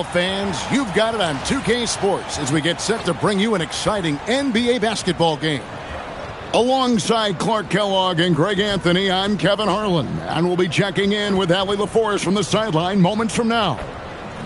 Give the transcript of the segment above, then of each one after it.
Fans, you've got it on 2K Sports as we get set to bring you an exciting NBA basketball game. Alongside Clark Kellogg and Greg Anthony, I'm Kevin Harlan, and we'll be checking in with Allie LaForce from the sideline moments from now.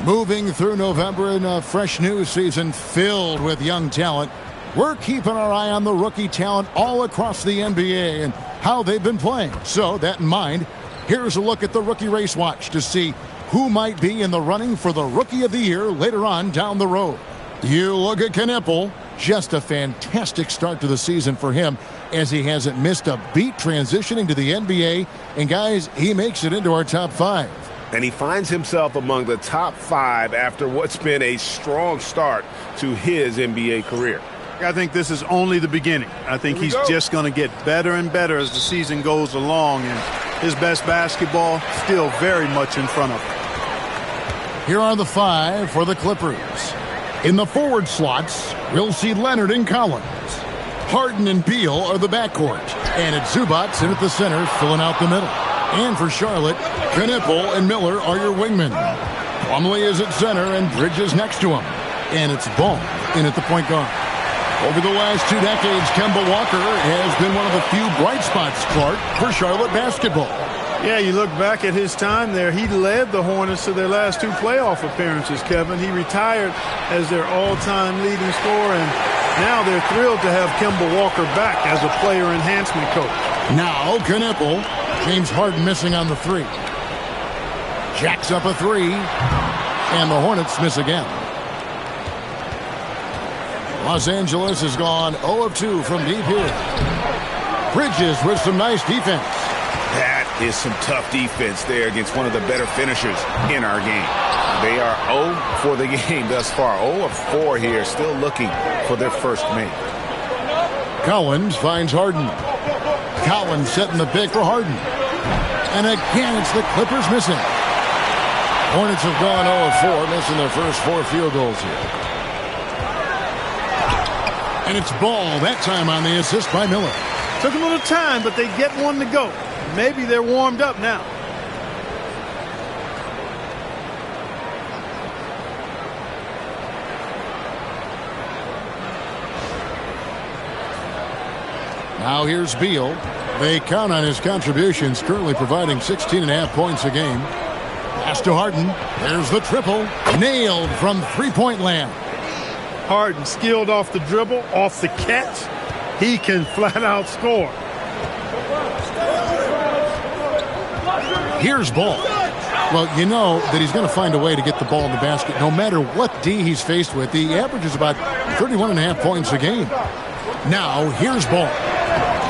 Moving through November in a fresh new season filled with young talent, we're keeping our eye on the rookie talent all across the NBA and how they've been playing. So, that in mind, here's a look at the Rookie Race Watch to see who might be in the running for the Rookie of the Year later on down the road. You look at Knipple, just a fantastic start to the season for him as he hasn't missed a beat transitioning to the NBA. And guys, he makes it into our top 5. And he finds himself among the top 5 after what's been a strong start to his NBA career. I think this is only the beginning. I think he's just going to get better and better as the season goes along, and his best basketball still very much in front of him. Here are the 5 for the Clippers. In the forward slots, we'll see Leonard and Collins. Harden and Beal are the backcourt. And it's Zubac in at the center, filling out the middle. And for Charlotte, Knipple and Miller are your wingmen. Plumlee is at center and Bridges next to him. And it's Ball in at the point guard. Over the last 2 decades, Kemba Walker has been one of the few bright spots, Clark, for Charlotte basketball. Yeah, you look back at his time there, he led the Hornets to their last 2 playoff appearances, Kevin. He retired as their all-time leading scorer, and now they're thrilled to have Kemba Walker back as a player enhancement coach. Now, Knipple. James Harden missing on the 3. Jacks up a 3, and the Hornets miss again. Los Angeles has gone 0 of 2 from deep here. Bridges with some nice defense. That is some tough defense there against one of the better finishers in our game. They are 0 for the game thus far. 0 of 4 here, still looking for their first make. Collins finds Harden. Collins setting the pick for Harden. And again, it's the Clippers missing. Hornets have gone 0 of 4, missing their first 4 field goals here. And it's Ball, that time on the assist by Miller. Took a little time, but they get one to go. Maybe they're warmed up now. Now here's Beal. They count on his contributions, currently providing 16.5 points a game. Pass to Harden. There's the triple. Nailed from three-point land. Harden skilled off the dribble, off the catch. He can flat out score. Here's Ball. Well, you know that he's going to find a way to get the ball in the basket no matter what D he's faced with. He averages about 31.5 points a game. Now, here's Ball.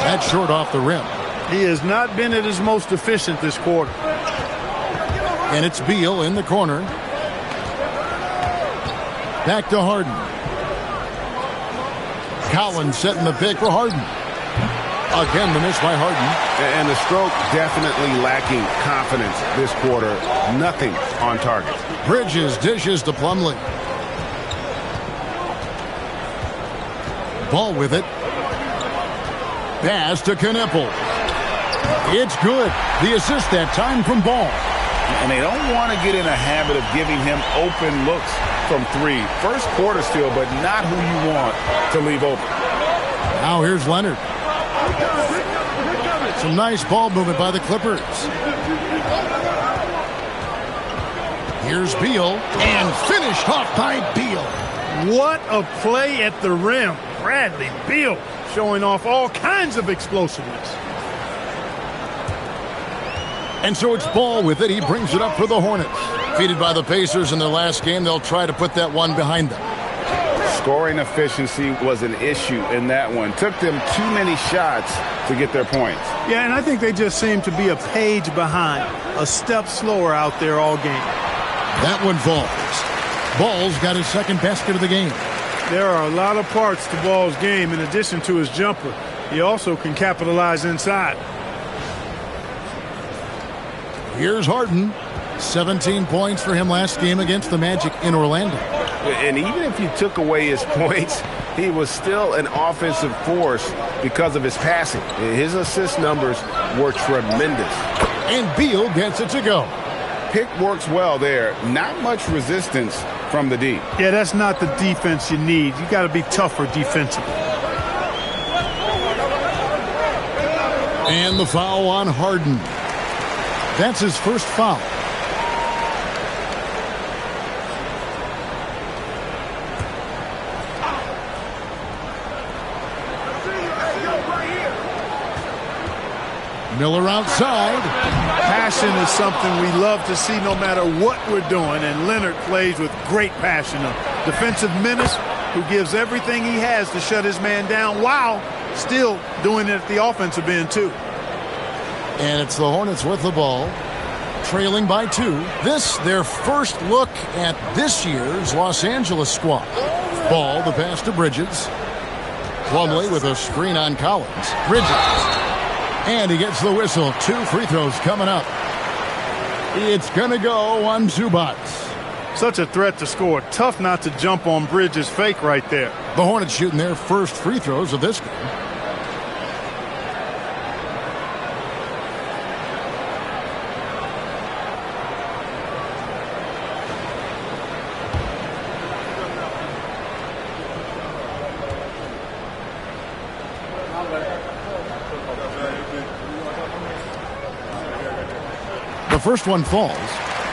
That's short off the rim. He has not been at his most efficient this quarter. And it's Beal in the corner. Back to Harden. Collins setting the pick for Harden. Again, the miss by Harden. And the stroke definitely lacking confidence this quarter. Nothing on target. Bridges dishes to Plumlee. Ball with it. Pass to Knipple. It's good. The assist that time from Ball. And they don't want to get in a habit of giving him open looks from 3. First quarter still, but not who you want to leave open. Now here's Leonard. Some nice ball movement by the Clippers. Here's Beal, and finished off by Beal. What a play at the rim. Bradley Beal showing off all kinds of explosiveness. And so it's Ball with it. He brings it up for the Hornets. Defeated by the Pacers in their last game, they'll try to put that one behind them. Scoring efficiency was an issue in that one. Took them too many shots to get their points. Yeah, and I think they just seem to be a page behind, a step slower out there all game. That one falls. Ball's got his second basket of the game. There are a lot of parts to Ball's game in addition to his jumper. He also can capitalize inside. Here's Harden. 17 points for him last game against the Magic in Orlando. And even if you took away his points, he was still an offensive force because of his passing. His assist numbers were tremendous. And Beal gets it to go. pick works well there. Not much resistance from the D. Yeah, that's not the defense you need. You got to be tougher defensively. And the foul on Harden. That's his first foul. Miller outside. Passion is something we love to see no matter what we're doing, and Leonard plays with great passion. A defensive menace who gives everything he has to shut his man down while still doing it at the offensive end too. And it's the Hornets with the ball, trailing by 2. This, their first look at this year's Los Angeles squad. Ball, the pass to Bridges. Plumlee with a screen on Collins. Bridges. And he gets the whistle. 2 free throws coming up. It's going to go on Zubac. Such a threat to score. Tough not to jump on Bridges' fake right there. The Hornets shooting their first free throws of this game. The first one falls.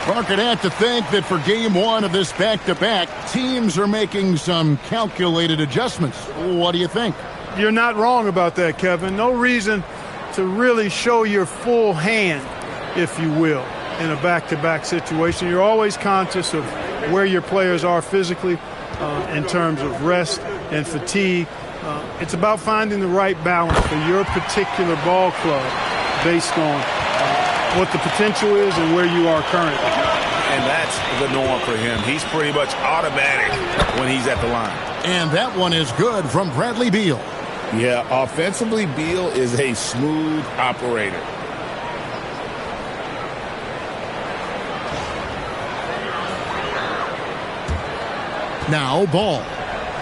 Clark would have to think that for game 1 of this back-to-back, teams are making some calculated adjustments. What do you think? You're not wrong about that, Kevin. No reason to really show your full hand, if you will, in a back-to-back situation. You're always conscious of where your players are physically in terms of rest and fatigue. It's about finding the right balance for your particular ball club based on what the potential is and where you are currently. And that's the norm for him. He's pretty much automatic when he's at the line. And that one is good from Bradley Beal. Yeah, offensively, Beal is a smooth operator. Now Ball.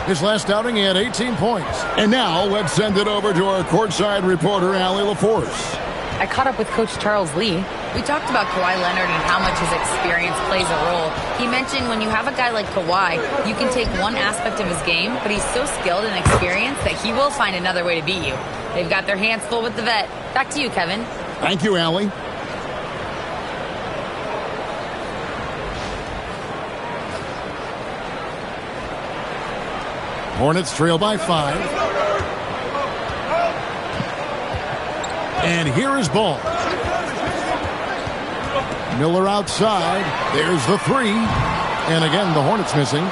His last outing, he had 18 points. And now let's send it over to our courtside reporter, Allie LaForce. I caught up with Coach Charles Lee. We talked about Kawhi Leonard and how much his experience plays a role. He mentioned when you have a guy like Kawhi, you can take one aspect of his game, but he's so skilled and experienced that he will find another way to beat you. They've got their hands full with the vet. Back to you, Kevin. Thank you, Allie. Hornets trail by 5. And here is Ball. Miller outside. There's the 3. And again, the Hornets missing.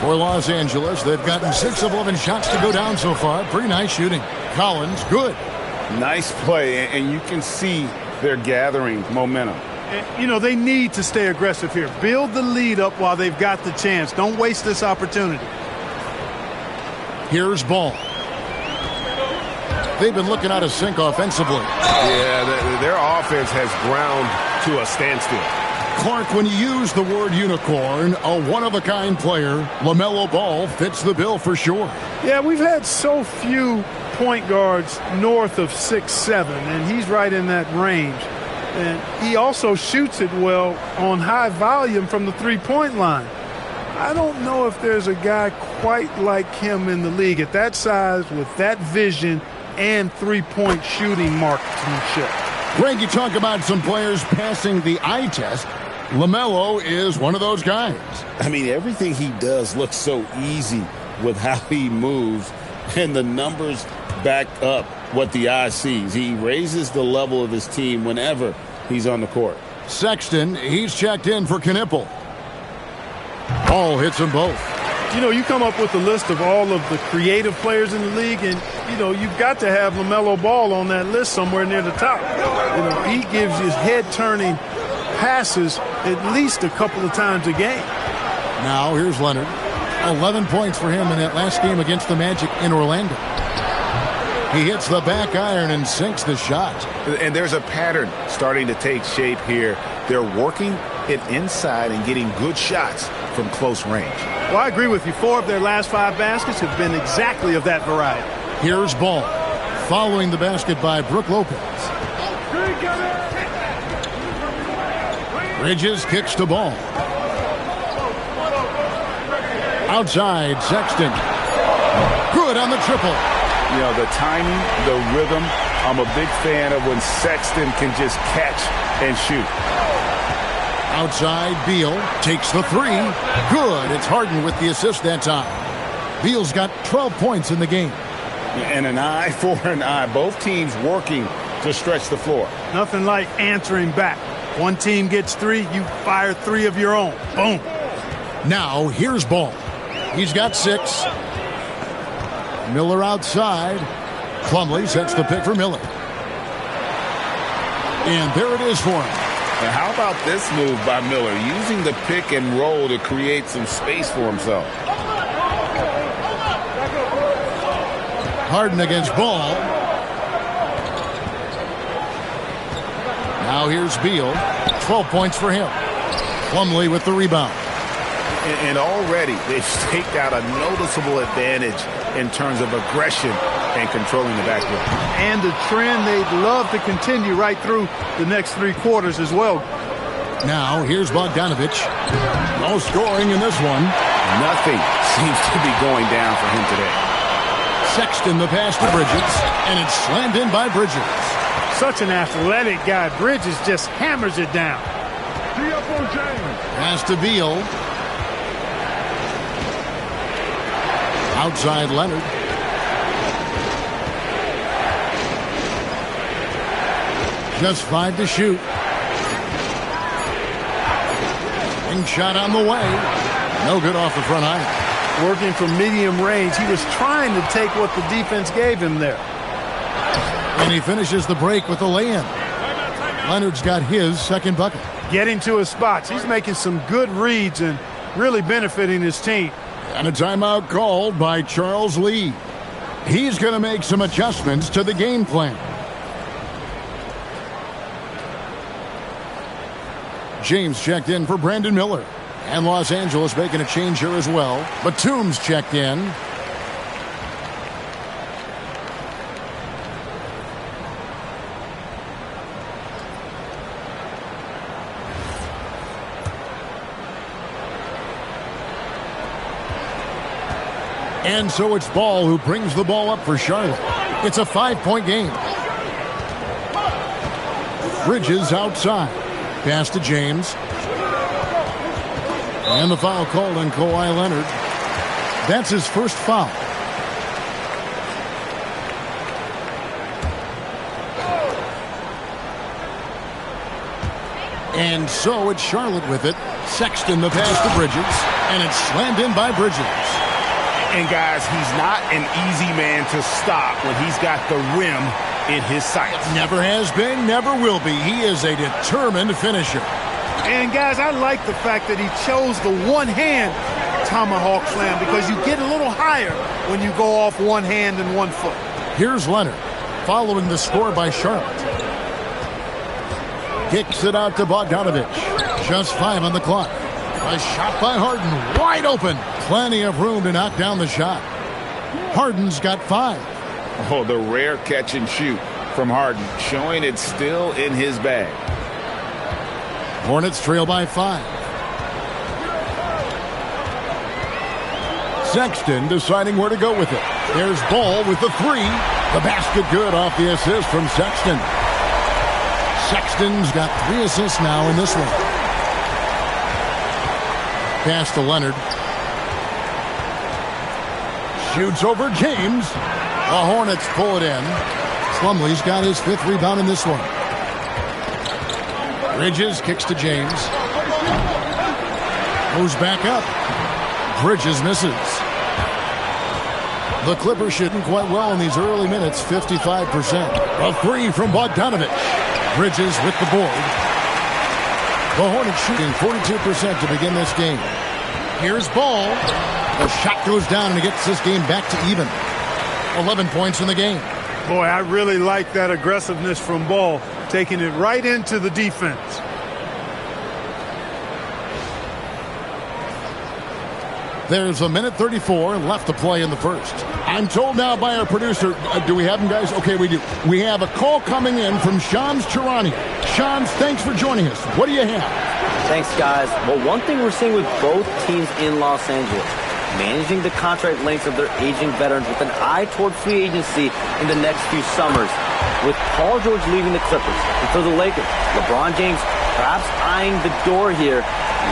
For Los Angeles, they've gotten 6 of 11 shots to go down so far. Pretty nice shooting. Collins, good. Nice play, and you can see they're gathering momentum. You know, they need to stay aggressive here. Build the lead up while they've got the chance. Don't waste this opportunity. Here's Ball. They've been looking out of sync offensively. Yeah, their offense has ground to a standstill. Clark, when you use the word unicorn, a one-of-a-kind player, LaMelo Ball fits the bill for sure. Yeah, we've had so few point guards north of 6'7", and he's right in that range. And he also shoots it well on high volume from the three-point line. I don't know if there's a guy quite like him in the league at that size with that vision and three-point shooting marksmanship. Greg, you talk about some players passing the eye test. LaMelo is one of those guys. I mean, everything he does looks so easy with how he moves, and the numbers back up what the eye sees. He raises the level of his team whenever he's on the court. Sexton, he's checked in for Knipple. Ball hits them both. You know, you come up with a list of all of the creative players in the league, and, you know, you've got to have LaMelo Ball on that list somewhere near the top. You know, he gives you head-turning passes at least a couple of times a game. Now, here's Leonard. 11 points for him in that last game against the Magic in Orlando. He hits the back iron and sinks the shot. And there's a pattern starting to take shape here. They're working it inside and getting good shots from close range. Well, I agree with you. 4 of their last 5 baskets have been exactly of that variety. Here's Ball, following the basket by Brook Lopez. Bridges kicks the ball. Outside, Sexton. Good on the triple. You know, the timing, the rhythm. I'm a big fan of when Sexton can just catch and shoot. Outside, Beal takes the three. Good. It's Harden with the assist that time. Beal's got 12 points in the game. And an eye for an eye. Both teams working to stretch the floor. Nothing like answering back. One team gets three, you fire three of your own. Boom. Now, here's Ball. He's got 6. Miller outside. Plumlee sets the pick for Miller. And there it is for him. Now, how about this move by Miller, using the pick and roll to create some space for himself? Harden against Ball. Now here's Beal. 12 points for him. Plumlee with the rebound. And already they've staked out a noticeable advantage in terms of aggression and controlling the backcourt. And the trend they'd love to continue right through the next 3 quarters as well. Now here's Bogdanovich. No scoring in this one. Nothing seems to be going down for him today. Sexton the pass to Bridges, and it's slammed in by Bridges. Such an athletic guy. Bridges just hammers it down. Pass to Beal. Outside Leonard. Just 5 to shoot. And shot on the way. No good off the front iron. Working from medium range. He was trying to take what the defense gave him there. And he finishes the break with a lay-in. Leonard's got his second bucket. Getting to his spots. He's making some good reads and really benefiting his team. And a timeout called by Charles Lee. He's going to make some adjustments to the game plan. James checked in for Brandon Miller. And Los Angeles making a change here as well. Batum's checked in. And so it's Ball who brings the ball up for Charlotte. It's a 5-point game. Bridges outside. Pass to James. And the foul called on Kawhi Leonard. That's his first foul. And so it's Charlotte with it. Sexton the pass to Bridges. And it's slammed in by Bridges. And guys, he's not an easy man to stop when he's got the rim in his sights. Never has been, never will be. He is a determined finisher. And guys, I like the fact that he chose the one-hand tomahawk slam because you get a little higher when you go off one hand and 1 foot. Here's Leonard following the score by Charlotte. Kicks it out to Bogdanovich. Just 5 on the clock. A shot by Harden, wide open. Plenty of room to knock down the shot. Harden's got 5. Oh, the rare catch and shoot from Harden, showing it's still in his bag. Hornets trail by 5. Sexton deciding where to go with it. There's Ball with the 3. The basket good off the assist from Sexton. Sexton's got 3 assists now in this one. Pass to Leonard. Shoots over James. The Hornets pull it in. Plumlee's got his 5th rebound in this one. Bridges kicks to James. Goes back up. Bridges misses. The Clippers shooting quite well in these early minutes, 55%. A 3 from Bogdanovich. Bridges with the board. The Hornets shooting 42% to begin this game. Here's Ball. The shot goes down and he gets this game back to even. 11 points in the game. Boy, I really like that aggressiveness from Ball, taking it right into the defense. There's a minute 34 left to play in the first. I'm told now by our producer, do we have him, guys? Okay, we do. We have a call coming in from Shams Charania. Shams, thanks for joining us. What do you have? Thanks, guys. Well, one thing we're seeing with both teams in Los Angeles, managing the contract lengths of their aging veterans with an eye toward free agency in the next few summers. With Paul George leaving the Clippers, and for the Lakers, LeBron James perhaps eyeing the door here,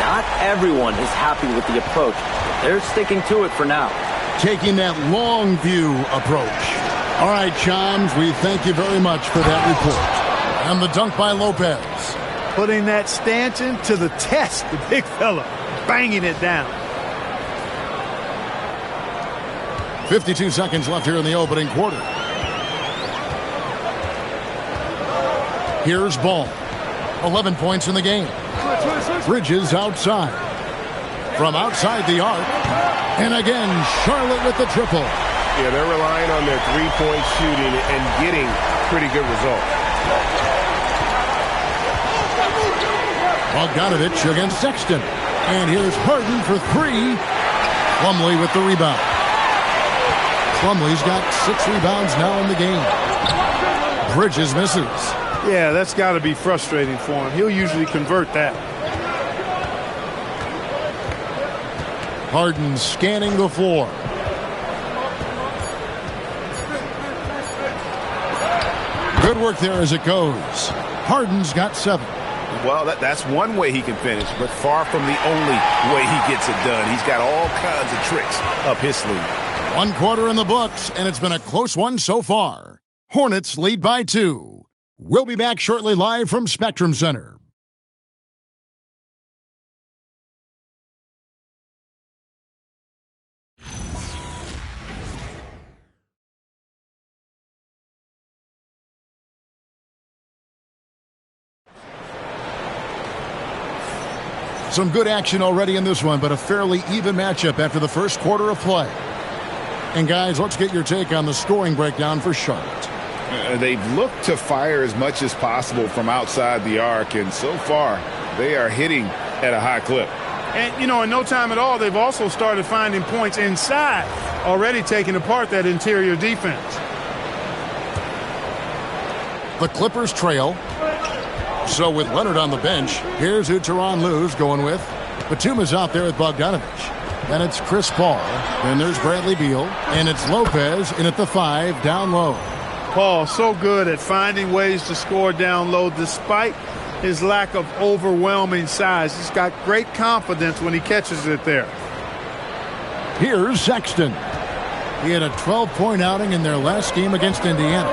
not everyone is happy with the approach. They're sticking to it for now. Taking that long view approach. All right, Chams, we thank you very much for that report. And the dunk by Lopez. Putting that stanchion to the test, the big fella, banging it down. 52 seconds left here in the opening quarter. Here's Ball. 11 points in the game. Bridges outside. From outside the arc. And again, Charlotte with the triple. Yeah, they're relying on their three-point shooting and getting pretty good results. Bogdanovich against Sexton. And here's Harden for three. Plumlee with the rebound. Plumlee's got 6 rebounds now in the game. Bridges misses. Yeah, that's got to be frustrating for him. He'll usually convert that. Harden scanning the floor. Good work there as it goes. Harden's got 7. Well, that's one way he can finish, but far from the only way he gets it done. He's got all kinds of tricks up his sleeve. 1 quarter in the books, and it's been a close one so far. Hornets lead by 2. We'll be back shortly live from Spectrum Center. Some good action already in this one, but a fairly even matchup after the first quarter of play. And guys, let's get your take on the scoring breakdown for Charlotte. They've looked to fire as much as possible from outside the arc, and so far they are hitting at a high clip. And, you know, in no time at all, they've also started finding points inside, already taking apart that interior defense. The Clippers trail. So with Leonard on the bench, here's who Tyronn Lue's going with. Batuma's out there with Bogdanovich. Then it's Chris Paul. Then there's Bradley Beal. And it's Lopez in at the 5 down low. Paul, so good at finding ways to score down low despite his lack of overwhelming size. He's got great confidence when he catches it there. Here's Sexton. He had a 12-point outing in their last game against Indiana.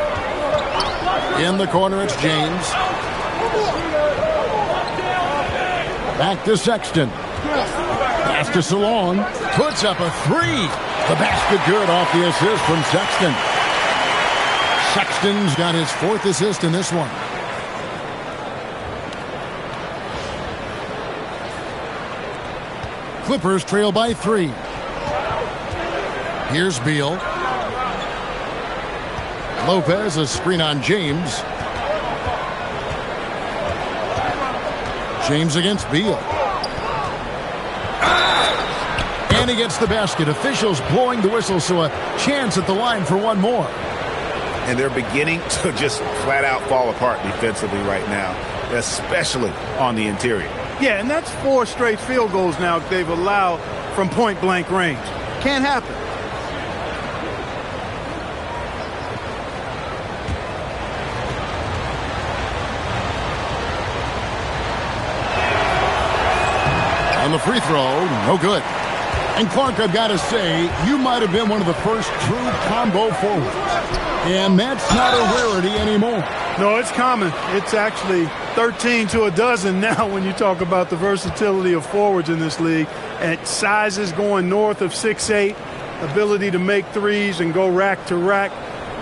In the corner, it's James. Back to Sexton. Pass to Salong. Puts up a 3. The basket good off the assist from Sexton. Sexton's got his 4th assist in this one. Clippers trail by 3. Here's Beal. Lopez, a screen on James. James against Beal. And he gets the basket. Officials blowing the whistle, so a chance at the line for one more. And they're beginning to just flat out fall apart defensively right now, especially on the interior. Yeah, and that's 4 straight field goals now they've allowed from point-blank range. Can't happen. On the free throw, no good. And Clark, I've got to say, you might have been one of the first true combo forwards. And that's not a rarity anymore. No, it's common. It's actually 13 to a dozen now when you talk about the versatility of forwards in this league. At sizes going north of 6'8", ability to make threes and go rack to rack.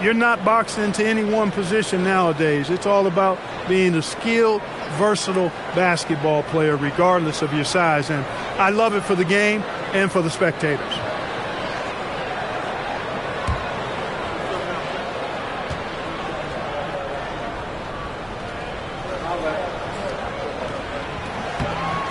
You're not boxed into any one position nowadays. It's all about being a skilled, versatile basketball player regardless of your size. And I love it for the game and for the spectators.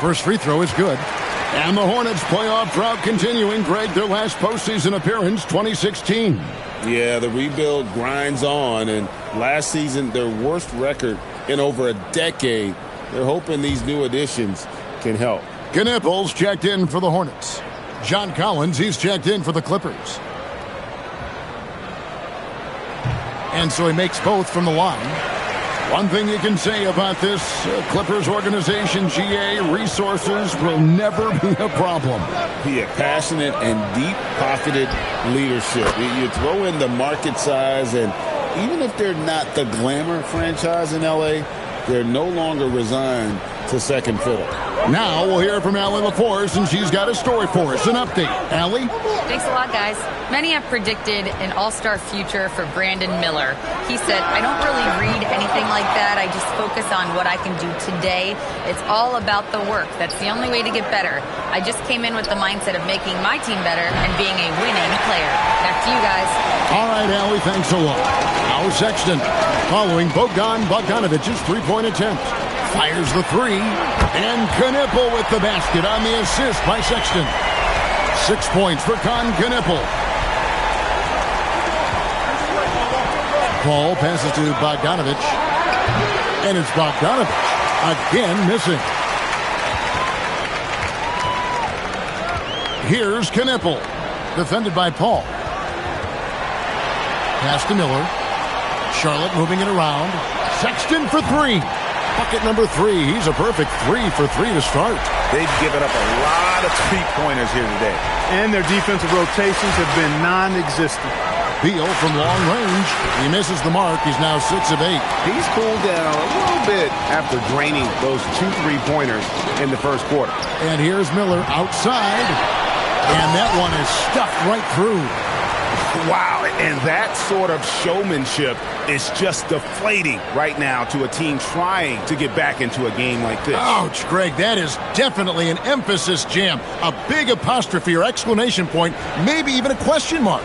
First free throw is good. And the Hornets playoff drought continuing. Greg, their last postseason appearance, 2016. Yeah, the rebuild grinds on, and last season, their worst record in over a decade. They're hoping these new additions can help. Knipples checked in for the Hornets. John Collins, he's checked in for the Clippers. And so he makes both from the line. One thing you can say about this Clippers organization, GA, resources will never be a problem. Yeah, passionate and deep-pocketed leadership. You throw in the market size, and even if they're not the glamour franchise in L.A., they're no longer resigned to second fiddle. Now we'll hear from Allie LaForce, and she's got a story for us. An update. Allie? Thanks a lot, guys. Many have predicted an all-star future for Brandon Miller. He said, I don't really read anything like that. I just focus on what I can do today. It's all about the work. That's the only way to get better. I just came in with the mindset of making my team better and being a winning player. Back to you guys. All right, Allie, thanks a lot. Now Sexton, following Bogdanovic's three-point attempt. Fires the three, and Knipple with the basket on the assist by Sexton. 6 points for Knipple. Paul passes to Bogdanovic, and it's Bogdanovic again missing. Here's Knipple, defended by Paul. Pass to Miller. Charlotte moving it around. Sexton for three. Bucket number 3. He's a perfect 3 for 3 to start. They've given up a lot of three-pointers here today. And their defensive rotations have been non-existent. Beal from long range. He misses the mark. He's now 6 of 8. He's cooled down a little bit after draining those 2 3-pointers in the first quarter. And here's Miller outside. And that one is stuffed right through. Wow, and that sort of showmanship is just deflating right now to a team trying to get back into a game like this. Ouch, Greg, that is definitely an emphasis jam. A big apostrophe or exclamation point, maybe even a question mark.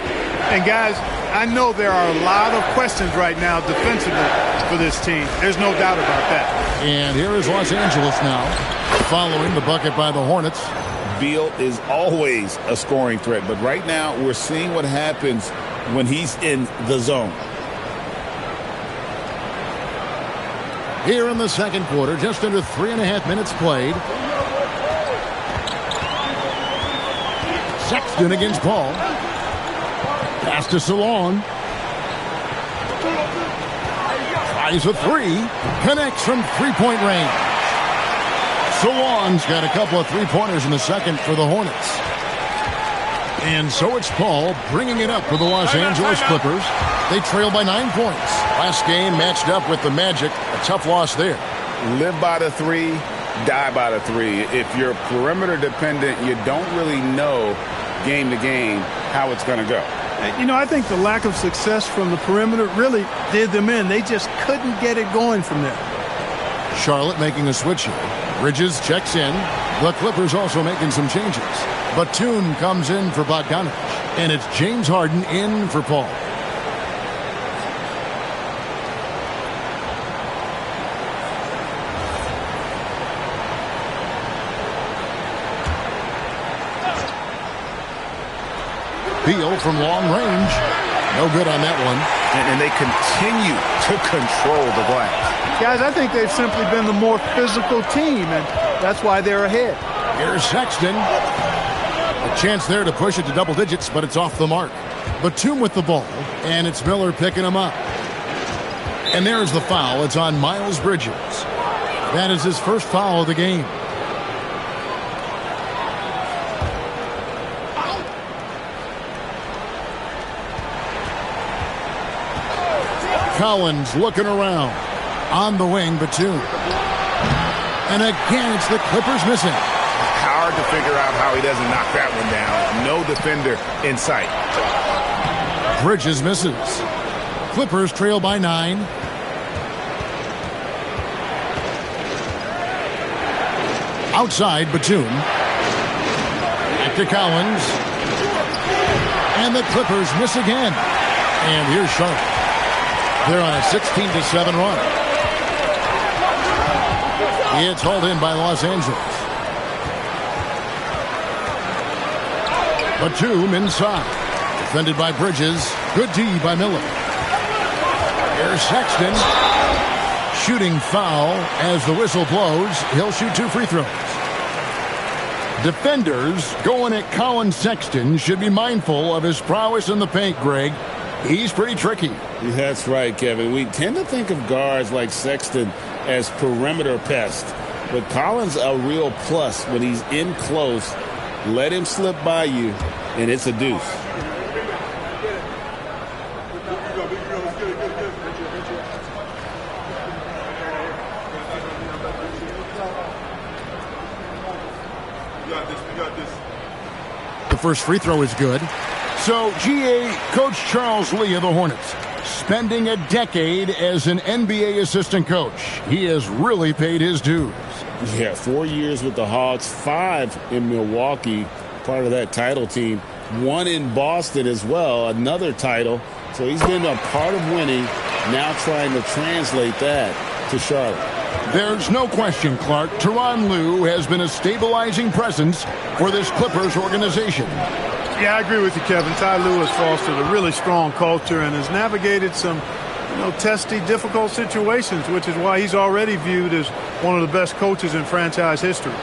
And guys, I know there are a lot of questions right now defensively for this team. There's no doubt about that. And here is Los Angeles now, following the bucket by the Hornets. Beal is always a scoring threat, but right now we're seeing what happens when he's in the zone. Here in the second quarter, just under 3.5 minutes played. Sexton against Paul. Pass to Salon. Tries a 3. Connects from three-point range. Salon's got a couple of three-pointers in the second for the Hornets. And so it's Paul bringing it up for the Los Angeles Clippers. They trail by 9 points. Last game matched up with the Magic. A tough loss there. Live by the 3, die by the 3. If you're perimeter dependent, you don't really know game to game how it's going to go. You know, I think the lack of success from the perimeter really did them in. They just couldn't get it going from there. Charlotte making a switch here. Bridges checks in. The Clippers also making some changes. Batum comes in for Bogdanovic. And it's James Harden in for Paul. Beal from long range. No good on that one. And they continue to control the glass. Guys, I think they've simply been the more physical team, and that's why they're ahead. Here's Sexton. A chance there to push it to double digits, but it's off the mark. Batum with the ball, and it's Miller picking him up. And there's the foul. It's on Miles Bridges. That is his first foul of the game. Collins looking around. On the wing, Batum. And again, it's the Clippers missing. Hard to figure out how he doesn't knock that one down. No defender in sight. Bridges misses. Clippers trail by 9. Outside, Batum. Back to Collins. And the Clippers miss again. And here's Charlotte. They're on a 16-7 run. It's hauled in by Los Angeles. Batum inside. Defended by Bridges. Good D by Miller. Here's Sexton. Shooting foul as the whistle blows. He'll shoot 2 free throws. Defenders going at Colin Sexton should be mindful of his prowess in the paint, Greg. He's pretty tricky. That's right, Kevin. We tend to think of guards like Sexton as perimeter pests, but Collins a real plus when he's in close. Let him slip by you, and it's a deuce. The first free throw is good. So, GA, Coach Charles Lee of the Hornets, spending a decade as an NBA assistant coach. He has really paid his dues. Yeah, 4 years with the Hawks, 5 in Milwaukee, part of that title team. 1 in Boston as well, another title. So he's been a part of winning, now trying to translate that to Charlotte. There's no question, Clark, Tyronn Lue has been a stabilizing presence for this Clippers organization. Yeah, I agree with you, Kevin. Ty Lue has fostered a really strong culture and has navigated some, testy, difficult situations, which is why he's already viewed as one of the best coaches in franchise history.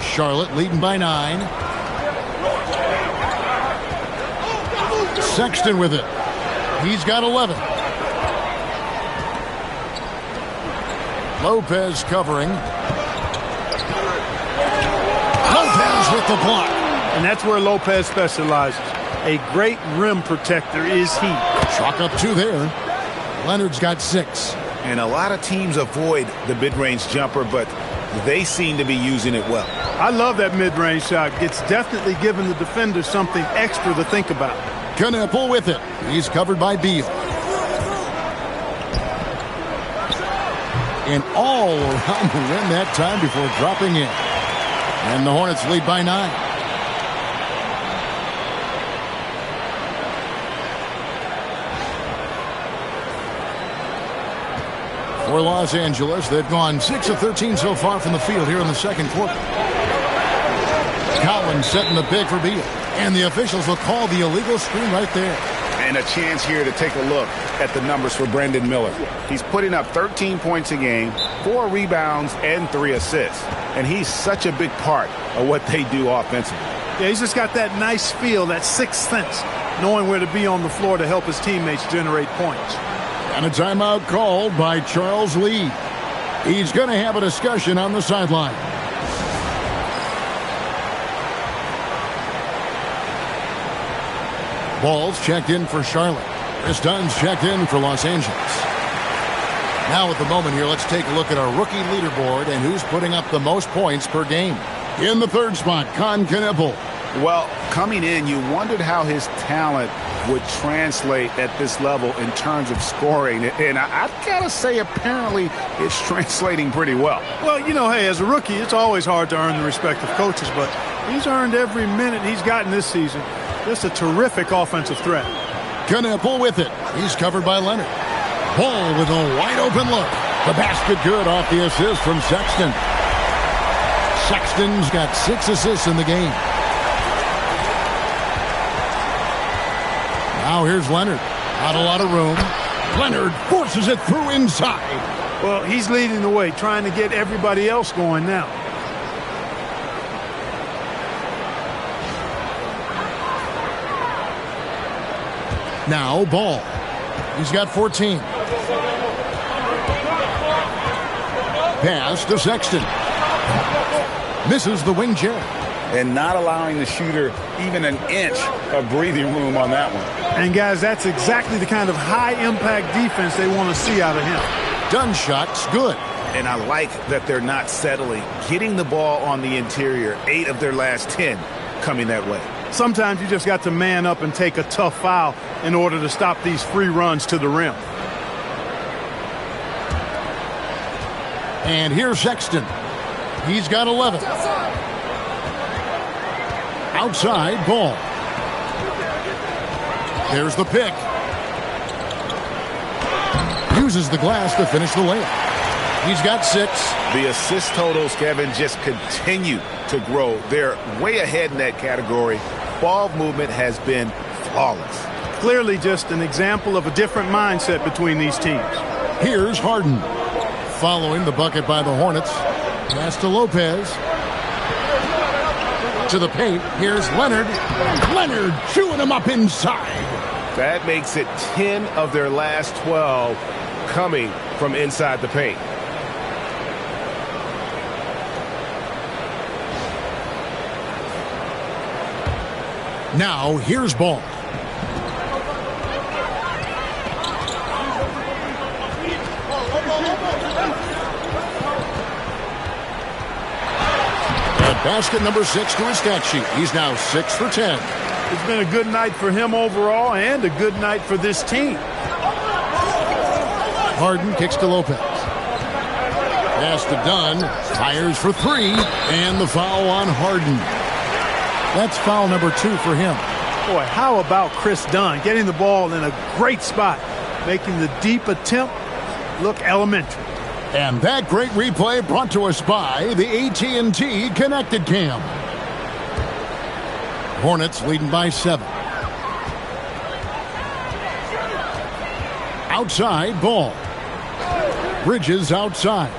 Charlotte leading by 9. Sexton with it. He's got 11. Lopez covering. Lopez with the block. And that's where Lopez specializes. A great rim protector is he. Chalk up 2 there. Leonard's got 6. And a lot of teams avoid the mid-range jumper, but they seem to be using it well. I love that mid-range shot. It's definitely given the defender something extra to think about. Knueppel with it. He's covered by Beal. And all around the rim that time before dropping in. And the Hornets lead by 9. For Los Angeles, they've gone 6 of 13 so far from the field here in the second quarter. Collins setting the pick for Beal. And the officials will call the illegal screen right there. And a chance here to take a look at the numbers for Brandon Miller. He's putting up 13 points a game, 4 rebounds, and 3 assists. And he's such a big part of what they do offensively. Yeah, he's just got that nice feel, that sixth sense, knowing where to be on the floor to help his teammates generate points. And a timeout called by Charles Lee. He's going to have a discussion on the sideline. Ball's checked in for Charlotte. Chris Dunn's checked in for Los Angeles. Now at the moment here, let's take a look at our rookie leaderboard and who's putting up the most points per game. In the third spot, Knueppel. Well, coming in, you wondered how his talent would translate at this level in terms of scoring. And I've got to say, apparently, it's translating pretty well. Well, hey, as a rookie, it's always hard to earn the respect of coaches, but he's earned every minute he's gotten this season. Just a terrific offensive threat. Knueppel with it. He's covered by Leonard. Ball with a wide-open look. The basket good off the assist from Sexton. Sexton's got 6 assists in the game. Now here's Leonard. Not a lot of room. Leonard forces it through inside. Well, he's leading the way, trying to get everybody else going now. Now Ball. He's got 14. Pass to Sexton. Misses the wing chair. And not allowing the shooter even an inch of breathing room on that one. And, guys, that's exactly the kind of high-impact defense they want to see out of him. Dunn shot's good. And I like that they're not settling. Getting the ball on the interior, 8 of their last 10 coming that way. Sometimes you just got to man up and take a tough foul in order to stop these free runs to the rim. And here's Sexton. He's got 11. Outside, Ball. There's the pick. Uses the glass to finish the layup. He's got 6. The assist totals, Kevin, just continue to grow. They're way ahead in that category. Ball movement has been flawless. Clearly just an example of a different mindset between these teams. Here's Harden. following the bucket by the Hornets. Pass to Lopez. To the paint. Here's Leonard. Leonard chewing him up inside. That makes it 10 of their last 12 coming from inside the paint. Now, here's Ball. Basket number 6 to his stat sheet. He's now 6 for 10. It's been a good night for him overall and a good night for this team. Harden kicks to Lopez. Pass to Dunn. Fires for 3. And the foul on Harden. That's foul number 2 for him. Boy, how about Chris Dunn getting the ball in a great spot, making the deep attempt look elementary. And that great replay brought to us by the AT&T Connected Cam. Hornets leading by 7. Outside, Ball. Bridges outside.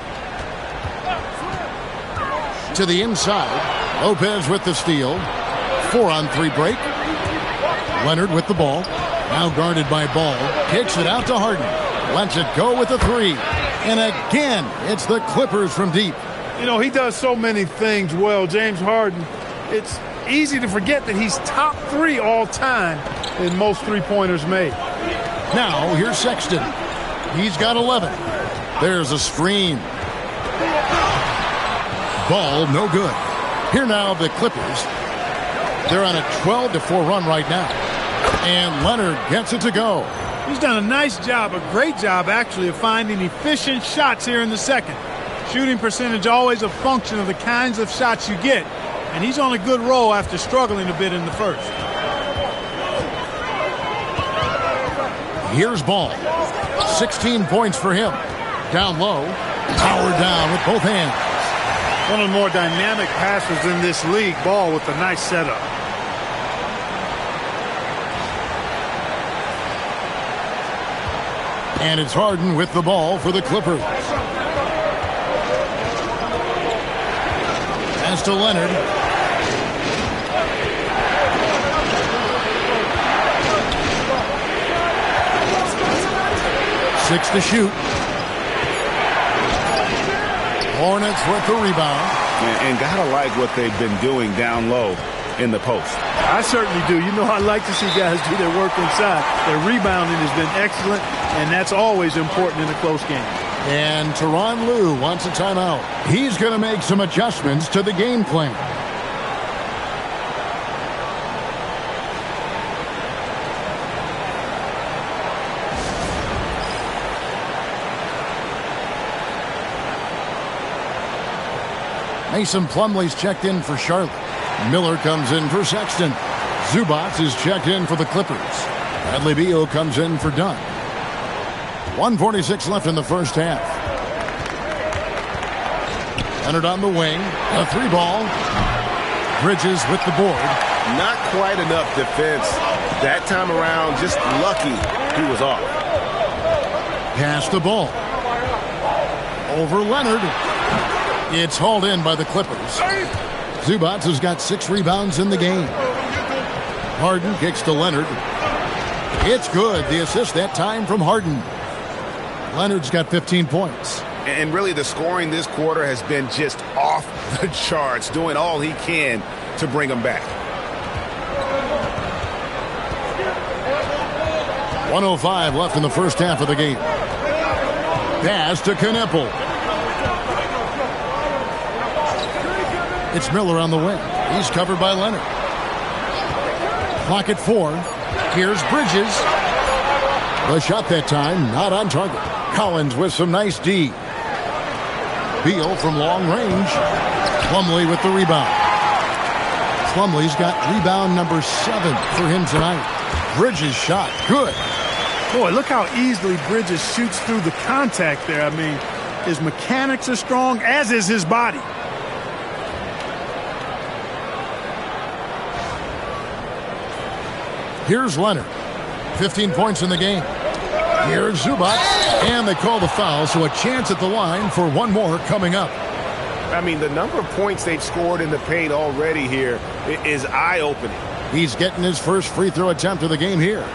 To the inside. Lopez with the steal. 4-on-3 break. Leonard with the ball. Now guarded by Ball. Kicks it out to Harden. Lets it go with the 3. And again, it's the Clippers from deep. You know, he does so many things well, James Harden. It's easy to forget that he's top 3 all time in most three-pointers made. Now, here's Sexton. He's got 11. There's a screen. Ball, no good. Here now, the Clippers. They're on a 12-4 run right now. And Leonard gets it to go. He's done a nice job, a great job, actually, of finding efficient shots here in the second. Shooting percentage always a function of the kinds of shots you get. And he's on a good roll after struggling a bit in the first. Here's Ball. 16 points for him. Down low. Powered down with both hands. One of the more dynamic passers in this league. Ball with a nice setup. And it's Harden with the ball for the Clippers. Pass to Leonard. Six to shoot. Hornets with the rebound. And gotta like what they've been doing down low in the post. I certainly do. You know, I like to see guys do their work inside. Their rebounding has been excellent, and that's always important in a close game. And Tyronn Lue wants a timeout. He's going to make some adjustments to the game plan. Mason Plumlee's checked in for Charlotte. Miller comes in for Sexton. Zubac is checked in for the Clippers. Bradley Beal comes in for Dunn. 1:46 left in the first half. Leonard on the wing. A 3-ball. Bridges with the board. Not quite enough defense. That time around, just lucky he was off. Pass the ball. Over Leonard. It's hauled in by the Clippers. Zubac has got 6 rebounds in the game. Harden kicks to Leonard. It's good. The assist that time from Harden. Leonard's got 15 points. And really the scoring this quarter has been just off the charts, doing all he can to bring them back. 1:05 left in the first half of the game. Pass to Kneppel. It's Miller on the wing. He's covered by Leonard. Clock at 4. Here's Bridges. The shot that time, not on target. Collins with some nice D. Beal from long range. Plumlee with the rebound. Plumlee's got rebound number 7 for him tonight. Bridges' shot, good. Boy, look how easily Bridges shoots through the contact there. I mean, his mechanics are strong, as is his body. Here's Leonard. 15 points in the game. Here's Zubac, and they call the foul, so a chance at the line for one more coming up. I mean, the number of points they've scored in the paint already here is eye-opening. He's getting his first free throw attempt of the game here.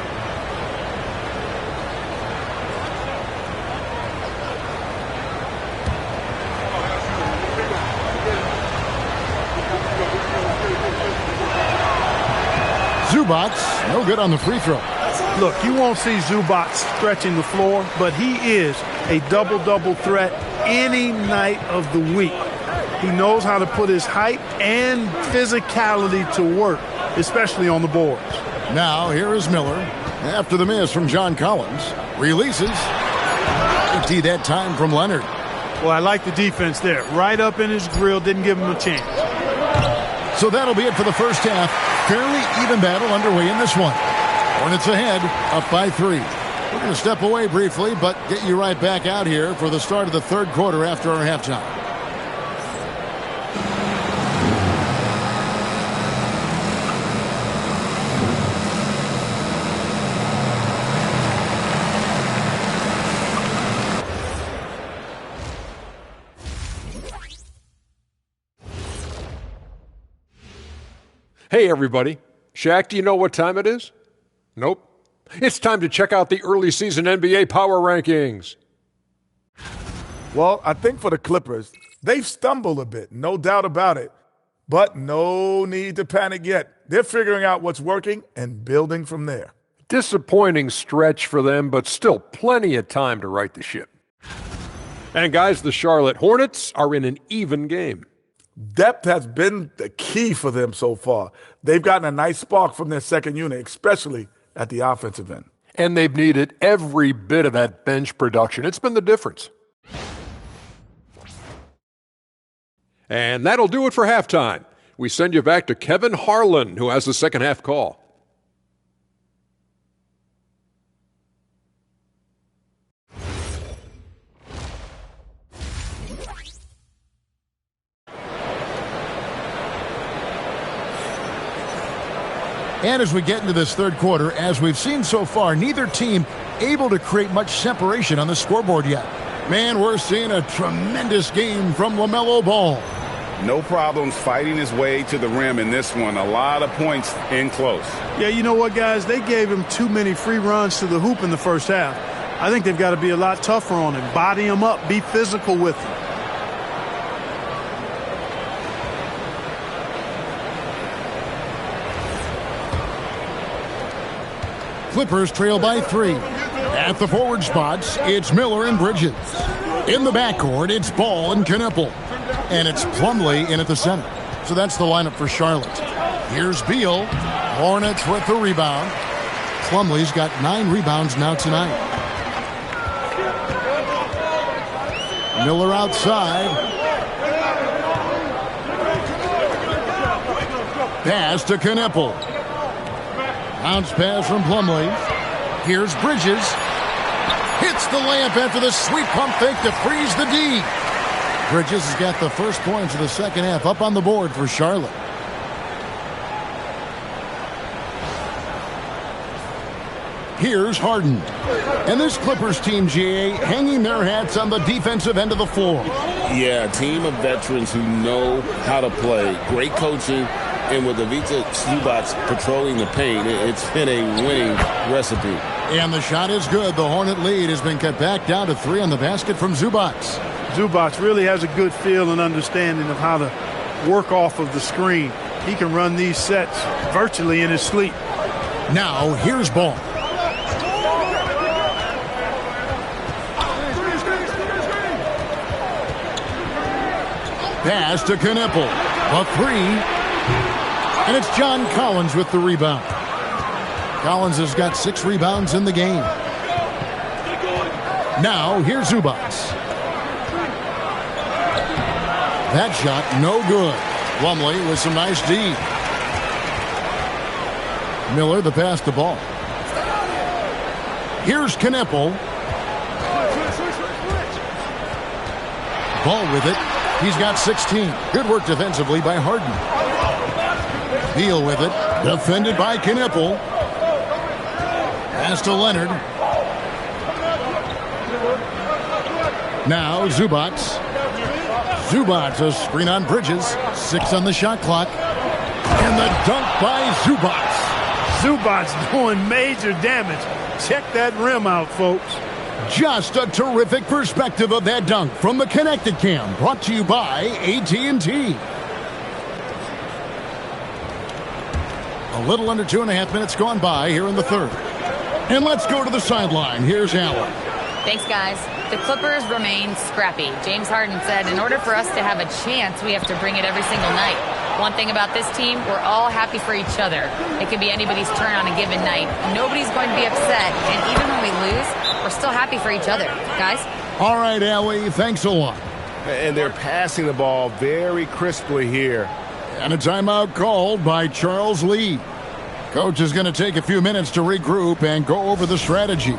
Zubac, no good on the free throw. Look, you won't see Zubac stretching the floor, but he is a double-double threat any night of the week. He knows how to put his height and physicality to work, especially on the boards. Now, here is Miller. After the miss from John Collins. Releases. Empty that time from Leonard. Well, I like the defense there. Right up in his grill, didn't give him a chance. So that'll be it for the first half. Fairly even battle underway in this one. Hornets ahead, up by 3. We're going to step away briefly, but get you right back out here for the start of the third quarter after our halftime. Hey, everybody. Shaq, do you know what time it is? Nope. It's time to check out the early season NBA Power Rankings. Well, I think for the Clippers, they've stumbled a bit, no doubt about it. But no need to panic yet. They're figuring out what's working and building from there. Disappointing stretch for them, but still plenty of time to right the ship. And guys, the Charlotte Hornets are in an even game. Depth has been the key for them so far. They've gotten a nice spark from their second unit, especially at the offensive end. And they've needed every bit of that bench production. It's been the difference. And that'll do it for halftime. We send you back to Kevin Harlan, who has the second half call. And as we get into this third quarter, as we've seen so far, neither team able to create much separation on the scoreboard yet. Man, we're seeing a tremendous game from LaMelo Ball. No problems fighting his way to the rim in this one. A lot of points in close. Yeah, you know what, guys? They gave him too many free runs to the hoop in the first half. I think they've got to be a lot tougher on him. Body him up. Be physical with him. Clippers trail by 3. At the forward spots, it's Miller and Bridges. In the backcourt, it's Ball and Knueppel. And it's Plumlee in at the center. So that's the lineup for Charlotte. Here's Beal. Hornets with the rebound. Plumlee's got 9 rebounds now tonight. Miller outside. Pass to Knueppel. Bounce pass from Plumlee. Here's Bridges. Hits the layup after the sweep pump fake to freeze the D. Bridges has got the first points of the second half up on the board for Charlotte. Here's Harden. And this Clippers team, GA, hanging their hats on the defensive end of the floor. Yeah, a team of veterans who know how to play. Great coaching. And with Ivica Zubac patrolling the paint, it's been a winning recipe. And the shot is good. The Hornet lead has been cut back down to 3 on the basket from Zubac. Zubac really has a good feel and understanding of how to work off of the screen. He can run these sets virtually in his sleep. Now, here's Ball. Pass to Knueppel. A 3. And it's John Collins with the rebound. Collins has got 6 rebounds in the game. Now, here's Zubac. That shot, no good. Plumlee with some nice D. Miller, the pass to Ball. Here's Knueppel. Ball with it. He's got 16. Good work defensively by Harden. Beal with it. Defended by Knueppel. Pass to Leonard. Now Zubac. Zubac, a screen on Bridges. 6 on the shot clock. And the dunk by Zubac. Zubac doing major damage. Check that rim out, folks. Just a terrific perspective of that dunk from the Connected Cam, brought to you by AT&T. A little under 2.5 minutes gone by here in the third. And let's go to the sideline. Here's Allen. Thanks, guys. The Clippers remain scrappy. James Harden said, in order for us to have a chance, we have to bring it every single night. One thing about this team, we're all happy for each other. It can be anybody's turn on a given night. Nobody's going to be upset. And even when we lose, we're still happy for each other. Guys? All right, Allie, thanks a lot. And they're passing the ball very crisply here. And a timeout called by Charles Lee. Coach is going to take a few minutes to regroup and go over the strategy.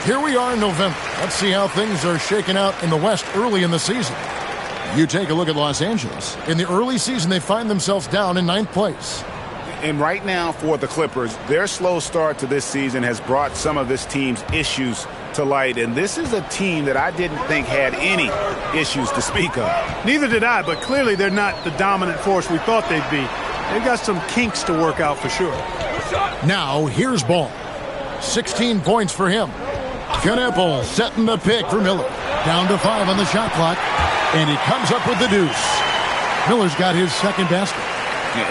Here we are in November. Let's see how things are shaking out in the West early in the season. You take a look at Los Angeles. In the early season, they find themselves down in 9th place. And right now for the Clippers, their slow start to this season has brought some of this team's issues to light. And this is a team that I didn't think had any issues to speak of. Neither did I, but clearly they're not the dominant force we thought they'd be. They've got some kinks to work out for sure. Now, here's Ball. 16 points for him. Knueppel setting the pick for Miller. Down to 5 on the shot clock. And he comes up with the deuce. Miller's got his second basket.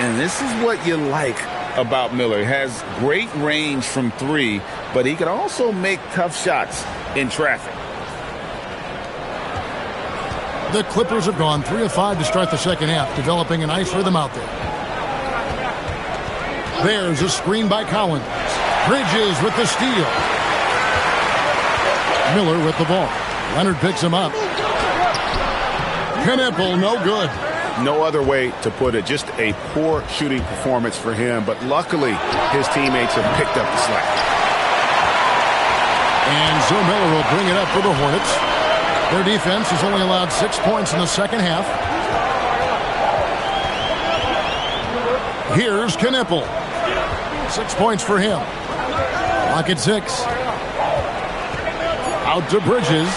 And this is what you like about Miller. He has great range from 3, but he can also make tough shots in traffic. The Clippers have gone 3 of 5 to start the second half, developing a nice rhythm out there. There's a screen by Collins. Bridges with the steal. Miller with the ball. Leonard picks him up. Knueppel, no good. No other way to put it. Just a poor shooting performance for him. But luckily, his teammates have picked up the slack. And so Miller will bring it up for the Hornets. Their defense has only allowed 6 points in the second half. Here's Knueppel. 6 points for him. Lock at 6. Out to Bridges.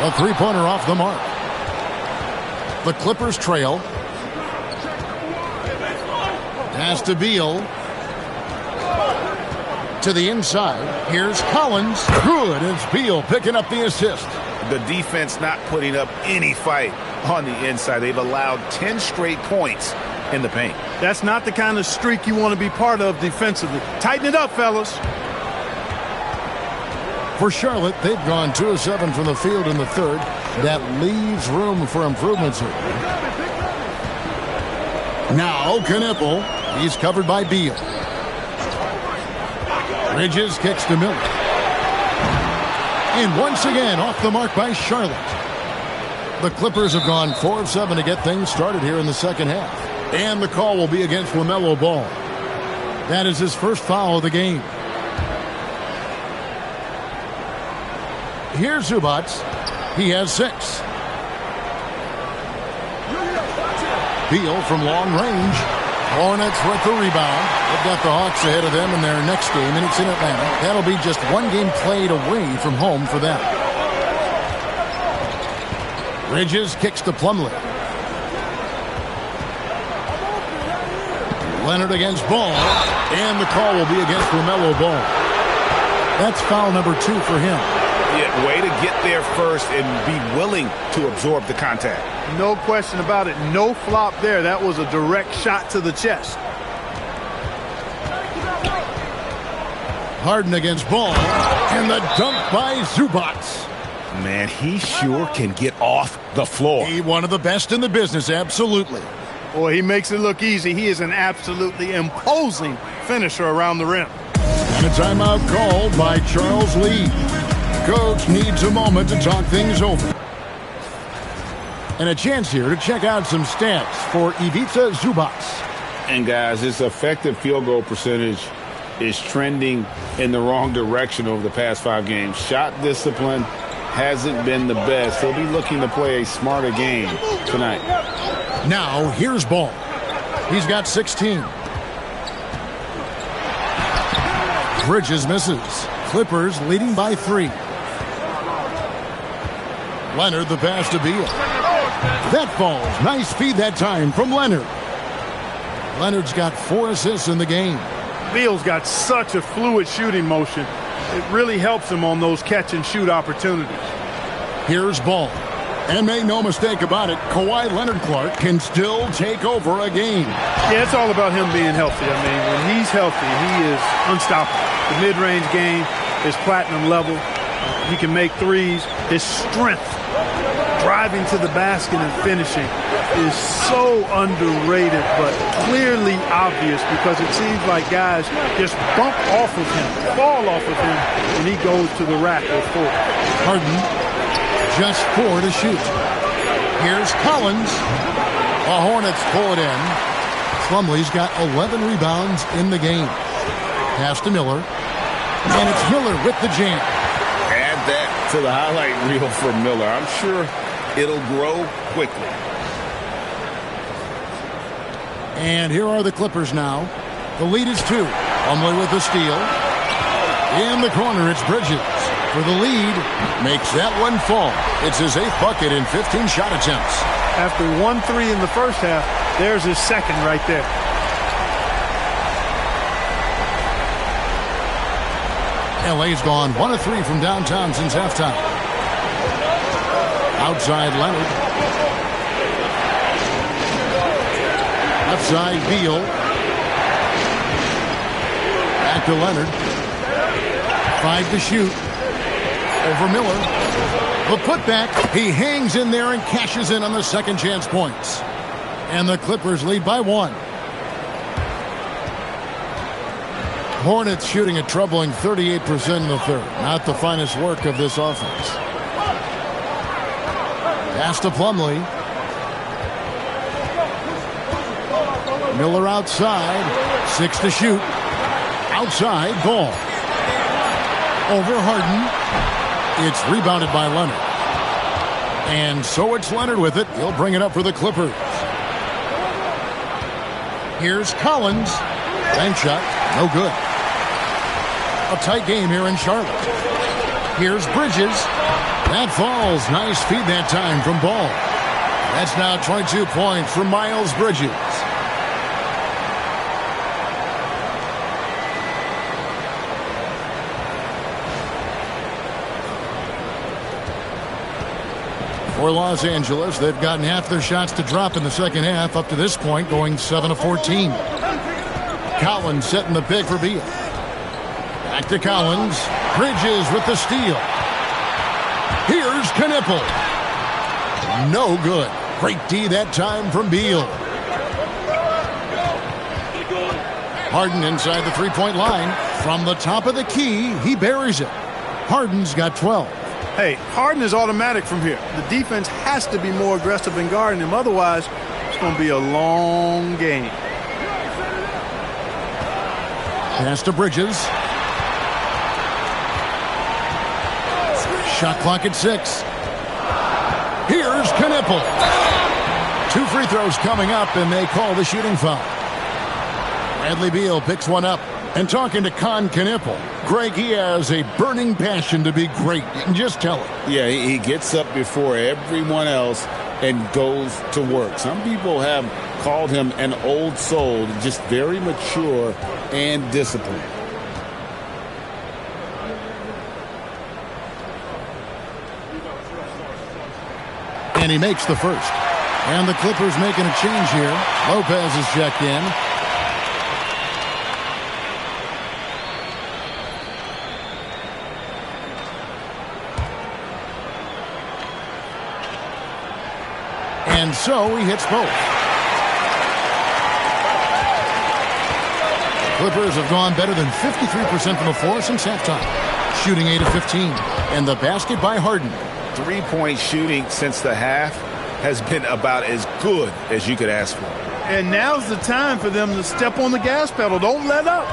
A three-pointer off the mark. The Clippers trail. Pass to Beal. To the inside. Here's Collins. Good. It's Beal picking up the assist. The defense not putting up any fight on the inside. They've allowed 10 straight points in the paint. That's not the kind of streak you want to be part of defensively. Tighten it up, fellas. For Charlotte, they've gone 2 of 7 from the field in the third. That leaves room for improvements here. Now, Knueppel. He's covered by Beal. Bridges kicks to Miller. And once again, off the mark by Charlotte. The Clippers have gone 4 of 7 to get things started here in the second half. And the call will be against LaMelo Ball. That is his first foul of the game. Here's Zubac. He has 6. Beal from long range. Hornets with the rebound. They've got the Hawks ahead of them in their next game, and it's in Atlanta. That'll be just 1 game played away from home for them. Bridges kicks to Plumlee. Leonard against Ball. And the call will be against LaMelo Ball. That's foul number 2 for him. Yeah, way to get there first and be willing to absorb the contact. No question about it. No flop there. That was a direct shot to the chest. Harden against Ball. And the dunk by Zubac. Man, he sure can get off the floor. He one of the best in the business, absolutely. Boy, he makes it look easy. He is an absolutely imposing finisher around the rim. And a timeout called by Charles Lee. Coach needs a moment to talk things over. And a chance here to check out some stats for Ivica Zubac. And guys, his effective field goal percentage is trending in the wrong direction over the past 5 games. Shot discipline hasn't been the best. He'll be looking to play a smarter game tonight. Now, here's Ball. He's got 16. Bridges misses. Clippers leading by 3. Leonard the pass to Beal. That falls. Nice feed that time from Leonard. Leonard's got 4 assists in the game. Beal's got such a fluid shooting motion. It really helps him on those catch-and-shoot opportunities. Here's Ball. And make no mistake about it, Kawhi Leonard Clark can still take over a game. Yeah, it's all about him being healthy. I mean, when he's healthy, he is unstoppable. The mid-range game is platinum level. He can make threes. His strength, driving to the basket and finishing, is so underrated, but clearly obvious because it seems like guys just bump off of him, fall off of him, and he goes to the rack with 4. Harden, just 4 to shoot. Here's Collins. The Hornets pull it in. Plumlee's got 11 rebounds in the game. Pass to Miller. And it's Miller with the jam. Add that to the highlight reel for Miller. I'm sure it'll grow quickly. And here are the Clippers now. The lead is 2. Plumlee with the steal. In the corner, it's Bridges. For the lead, makes that one fall. It's his 8th bucket in 15 shot attempts. After 1-3 in the first half, there's his second right there. LA's gone 1 of 3 from downtown since halftime. Outside Leonard. Left side Beal. Back to Leonard. 5 to shoot. Over Miller. The putback. He hangs in there and cashes in on the second chance points. And the Clippers lead by 1. Hornets shooting a troubling 38% in the third. Not the finest work of this offense. Pass to Plumlee. Miller outside. 6 to shoot. Outside, Ball. Over Harden. It's rebounded by Leonard. And so it's Leonard with it. He'll bring it up for the Clippers. Here's Collins. Bank shot. No good. A tight game here in Charlotte. Here's Bridges. That falls. Nice feed that time from Ball. That's now 22 points for Miles Bridges. For Los Angeles, they've gotten half their shots to drop in the second half up to this point, going 7 of 14. Collins setting the pick for Beal. Back to Collins. Bridges with the steal. Here's Knipple. No good. Great D that time from Beal. Harden inside the three-point line. From the top of the key, he buries it. Harden's got 12. Hey, Harden is automatic from here. The defense has to be more aggressive in guarding him. Otherwise, it's going to be a long game. Pass to Bridges. Shot clock at 6. Here's Knipple. 2 free throws coming up, and they call the shooting foul. Bradley Beal picks one up. And talking to Knipple, Greg, he has a burning passion to be great. You can just tell it. Yeah, he gets up before everyone else and goes to work. Some people have called him an old soul, just very mature and disciplined. And he makes the first. And the Clippers making a change here. Lopez is checked in. And so he hits both. Clippers have gone better than 53% from the floor since halftime. Shooting 8 of 15. And the basket by Harden. 3-point shooting since the half has been about as good as you could ask for. And now's the time for them to step on the gas pedal. Don't let up.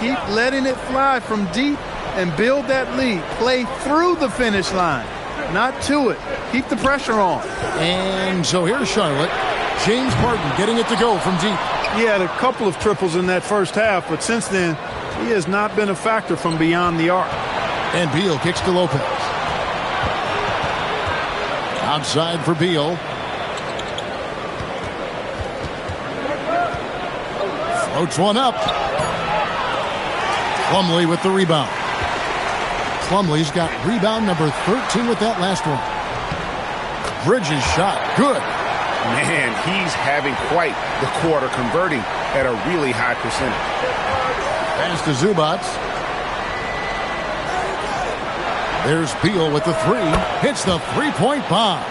Keep letting it fly from deep and build that lead. Play through the finish line, not to it. Keep the pressure on. And so here's Charlotte. James Harden getting it to go from deep. He had a couple of triples in that first half, but since then, He has not been a factor from beyond the arc. And Beal kicks to Lopez. Outside for Beal. Floats one up. Plumlee with the rebound. Plumlee's got rebound number 13 with that last one. Bridges shot. Good. Man, he's having quite the quarter, converting at a really high percentage. Pass to Zubac. There's Beal with the three. Hits the three-point bomb.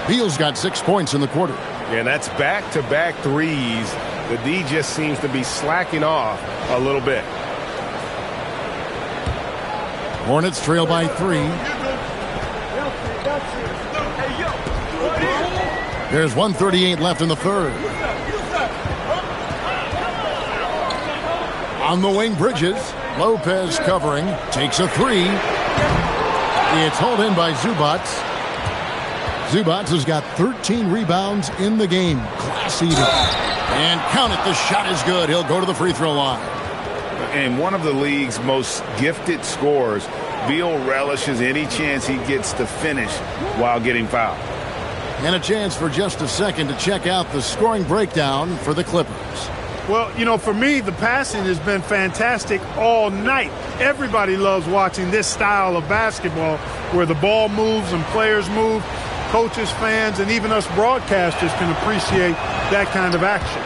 Beal's got 6 points in the quarter. And that's back-to-back threes. The D just seems to be slacking off a little bit. Hornets trail by 3. There's 1:38 left in the third. On the wing, Bridges. Lopez covering. Takes a three. It's hauled in by Zubac. Zubac has got 13 rebounds in the game. Class eater. And count it, the shot is good. He'll go to the free throw line. And one of the league's most gifted scorers, Beal relishes any chance he gets to finish while getting fouled. And a chance for just a second to check out the scoring breakdown for the Clippers. Well, you know, for me, the passing has been fantastic all night. Everybody loves watching this style of basketball where the ball moves and players move. Coaches, fans, and even us broadcasters can appreciate that kind of action.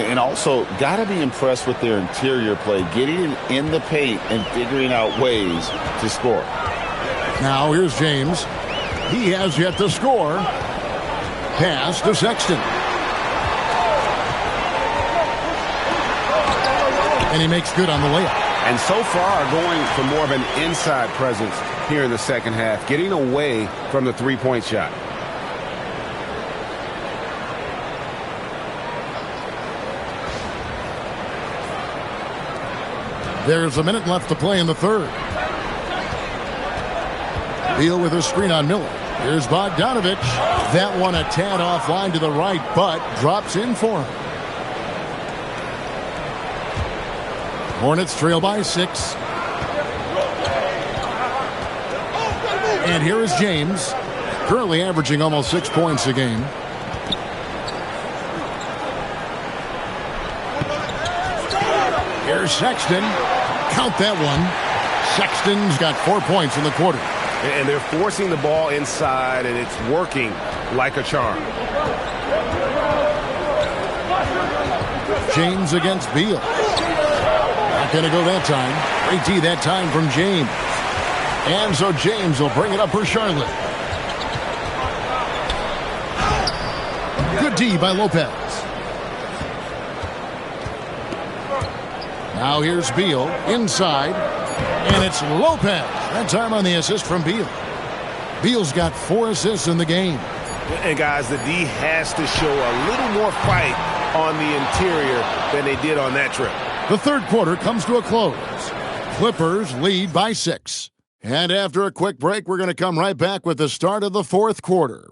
And also, got to be impressed with their interior play, getting in the paint and figuring out ways to score. Now here's James. He has yet to score. Pass to Sexton. And he makes good on the layup. And so far, going for more of an inside presence here in the second half, getting away from the three-point shot. There's a minute left to play in the third. Beal with a screen on Miller. Here's Bogdanovich. That one a tad offline to the right, but drops in for him. Hornets trail by 6. And here is James, currently averaging almost 6 points a game. Here's Sexton. Count that one. Sexton's got 4 points in the quarter. And they're forcing the ball inside, and it's working like a charm. James against Beal. Not going to go that time. Great D that time from James. And so James will bring it up for Charlotte. Good D by Lopez. Now here's Beal inside. And it's Lopez. That time on the assist from Beal. Beal's got 4 assists in the game. And guys, the D has to show a little more fight on the interior than they did on that trip. The third quarter comes to a close. Clippers lead by 6. And after a quick break, we're going to come right back with the start of the fourth quarter.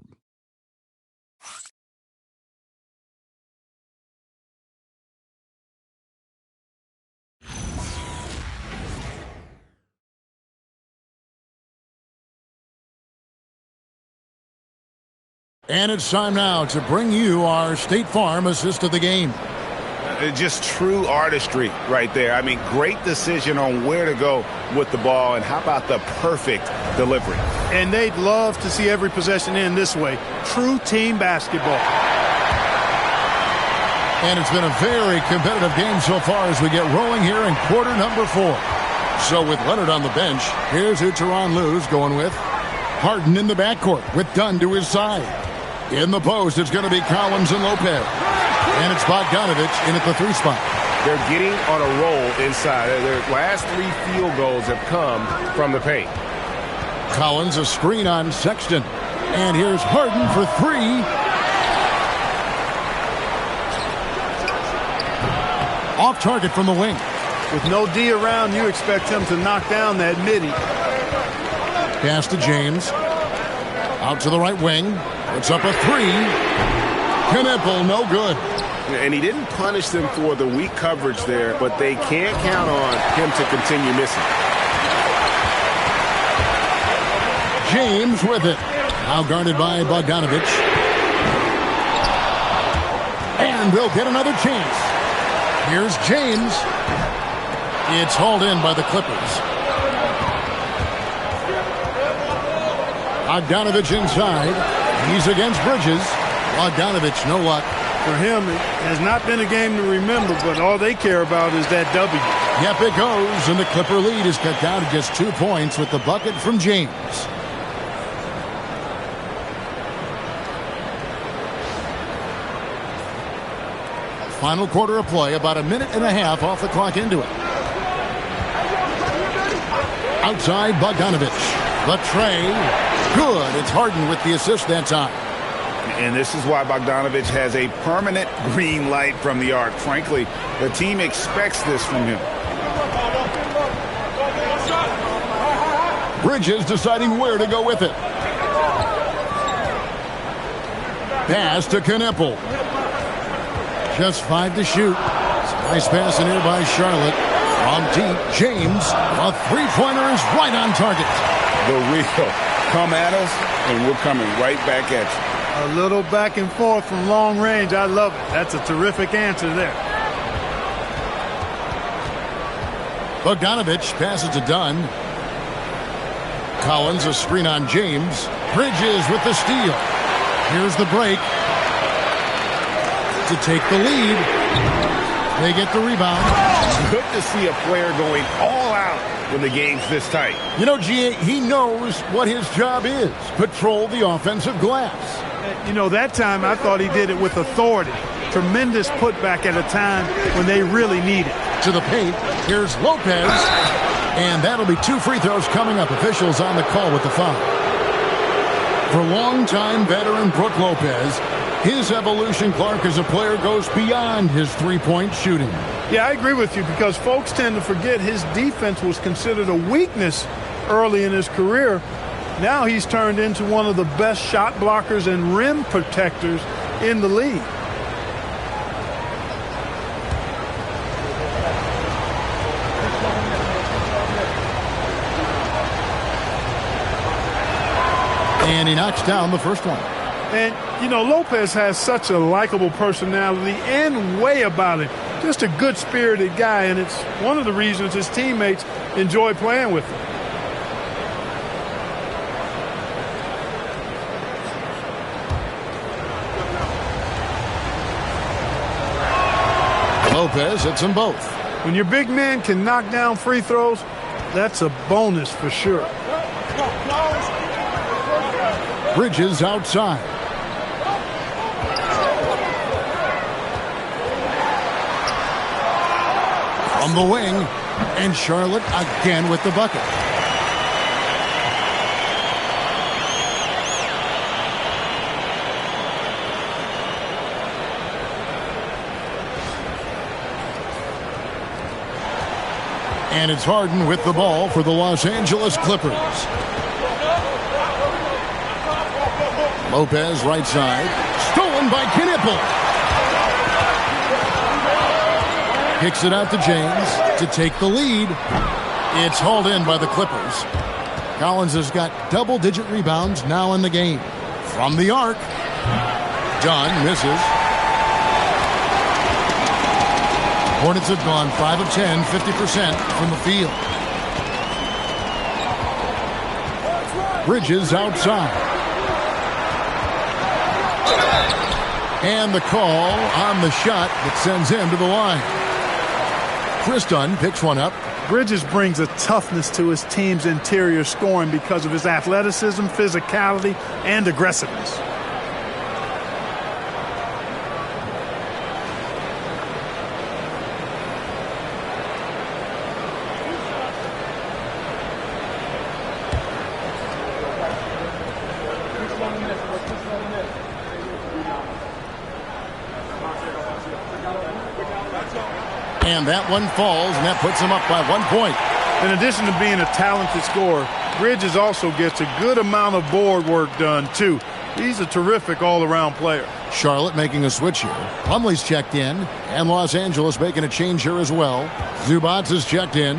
And it's time now to bring you our State Farm assist of the game. Just true artistry right there. I mean, great decision on where to go with the ball, and how about the perfect delivery? And they'd love to see every possession end this way. True team basketball. And it's been a very competitive game so far as we get rolling here in quarter number 4. So with Leonard on the bench, here's who Tyronn Lue's going with. Harden in the backcourt with Dunn to his side. In the post, it's going to be Collins and Lopez. And it's Bogdanovich in at the 3 spot. They're getting on a roll inside. Their last 3 field goals have come from the paint. Collins a screen on Sexton. And here's Harden for 3. Off target from the wing. With no D around, you expect him to knock down that midi. Pass to James. Out to the right wing. Puts up a 3. Knipple, no good. And he didn't punish them for the weak coverage there, but they can't count on him to continue missing. James with it. Now guarded by Bogdanovich. And they'll get another chance. Here's James. It's hauled in by the Clippers. Bogdanovich inside. He's against Bridges. Bogdanovich, no luck. For him, it has not been a game to remember, but all they care about is that W. Yep, it goes, and the Clipper lead is cut down to just 2 points with the bucket from James. Final quarter of play, about a minute and a half off the clock into it. Outside, Bogdanovich. The tray. Good. It's Harden with the assist that time. And this is why Bogdanovich has a permanent green light from the arc. Frankly, the team expects this from him. Bridges deciding where to go with it. Pass to Kneppel. Just 5 to shoot. Nice pass in here by Charlotte. From deep, James. A three-pointer is right on target. The real. Come at us, and we're coming right back at you. A little back and forth from long range. I love it. That's a terrific answer there. Bogdanovich passes to Dunn. Collins a screen on James. Bridges with the steal. Here's the break. To take the lead. They get the rebound. Good to see a player going all out when the game's this tight. You know, G.A., he knows what his job is. Patrol the offensive glass. You know, that time I thought he did it with authority. Tremendous putback at a time when they really need it. To the paint, here's Lopez. And that'll be 2 free throws coming up. Officials on the call with the foul. For longtime veteran Brook Lopez, his evolution, Clark, as a player goes beyond his three-point shooting. Yeah, I agree with you because folks tend to forget his defense was considered a weakness early in his career. Now he's turned into one of the best shot blockers and rim protectors in the league. And he knocks down the first one. And, you know, Lopez has such a likable personality and way about him. Just a good-spirited guy, and it's one of the reasons his teammates enjoy playing with him. Lopez hits them both. When your big man can knock down free throws, that's a bonus for sure. Bridges outside. From the wing, and Charlotte again with the bucket. And it's Harden with the ball for the Los Angeles Clippers. Lopez right side. Stolen by Kneppel. Kicks it out to James to take the lead. It's hauled in by the Clippers. Collins has got double-digit rebounds now in the game. From the arc. Dunn misses. Hornets have gone 5 of 10, 50% from the field. Bridges outside. And the call on the shot that sends him to the line. Chris Dunn picks one up. Bridges brings a toughness to his team's interior scoring because of his athleticism, physicality, and aggressiveness. And that one falls, and that puts him up by 1 point. In addition to being a talented scorer, Bridges also gets a good amount of board work done, too. He's a terrific all-around player. Charlotte making a switch here. Plumlee's checked in, and Los Angeles making a change here as well. Zubats is checked in.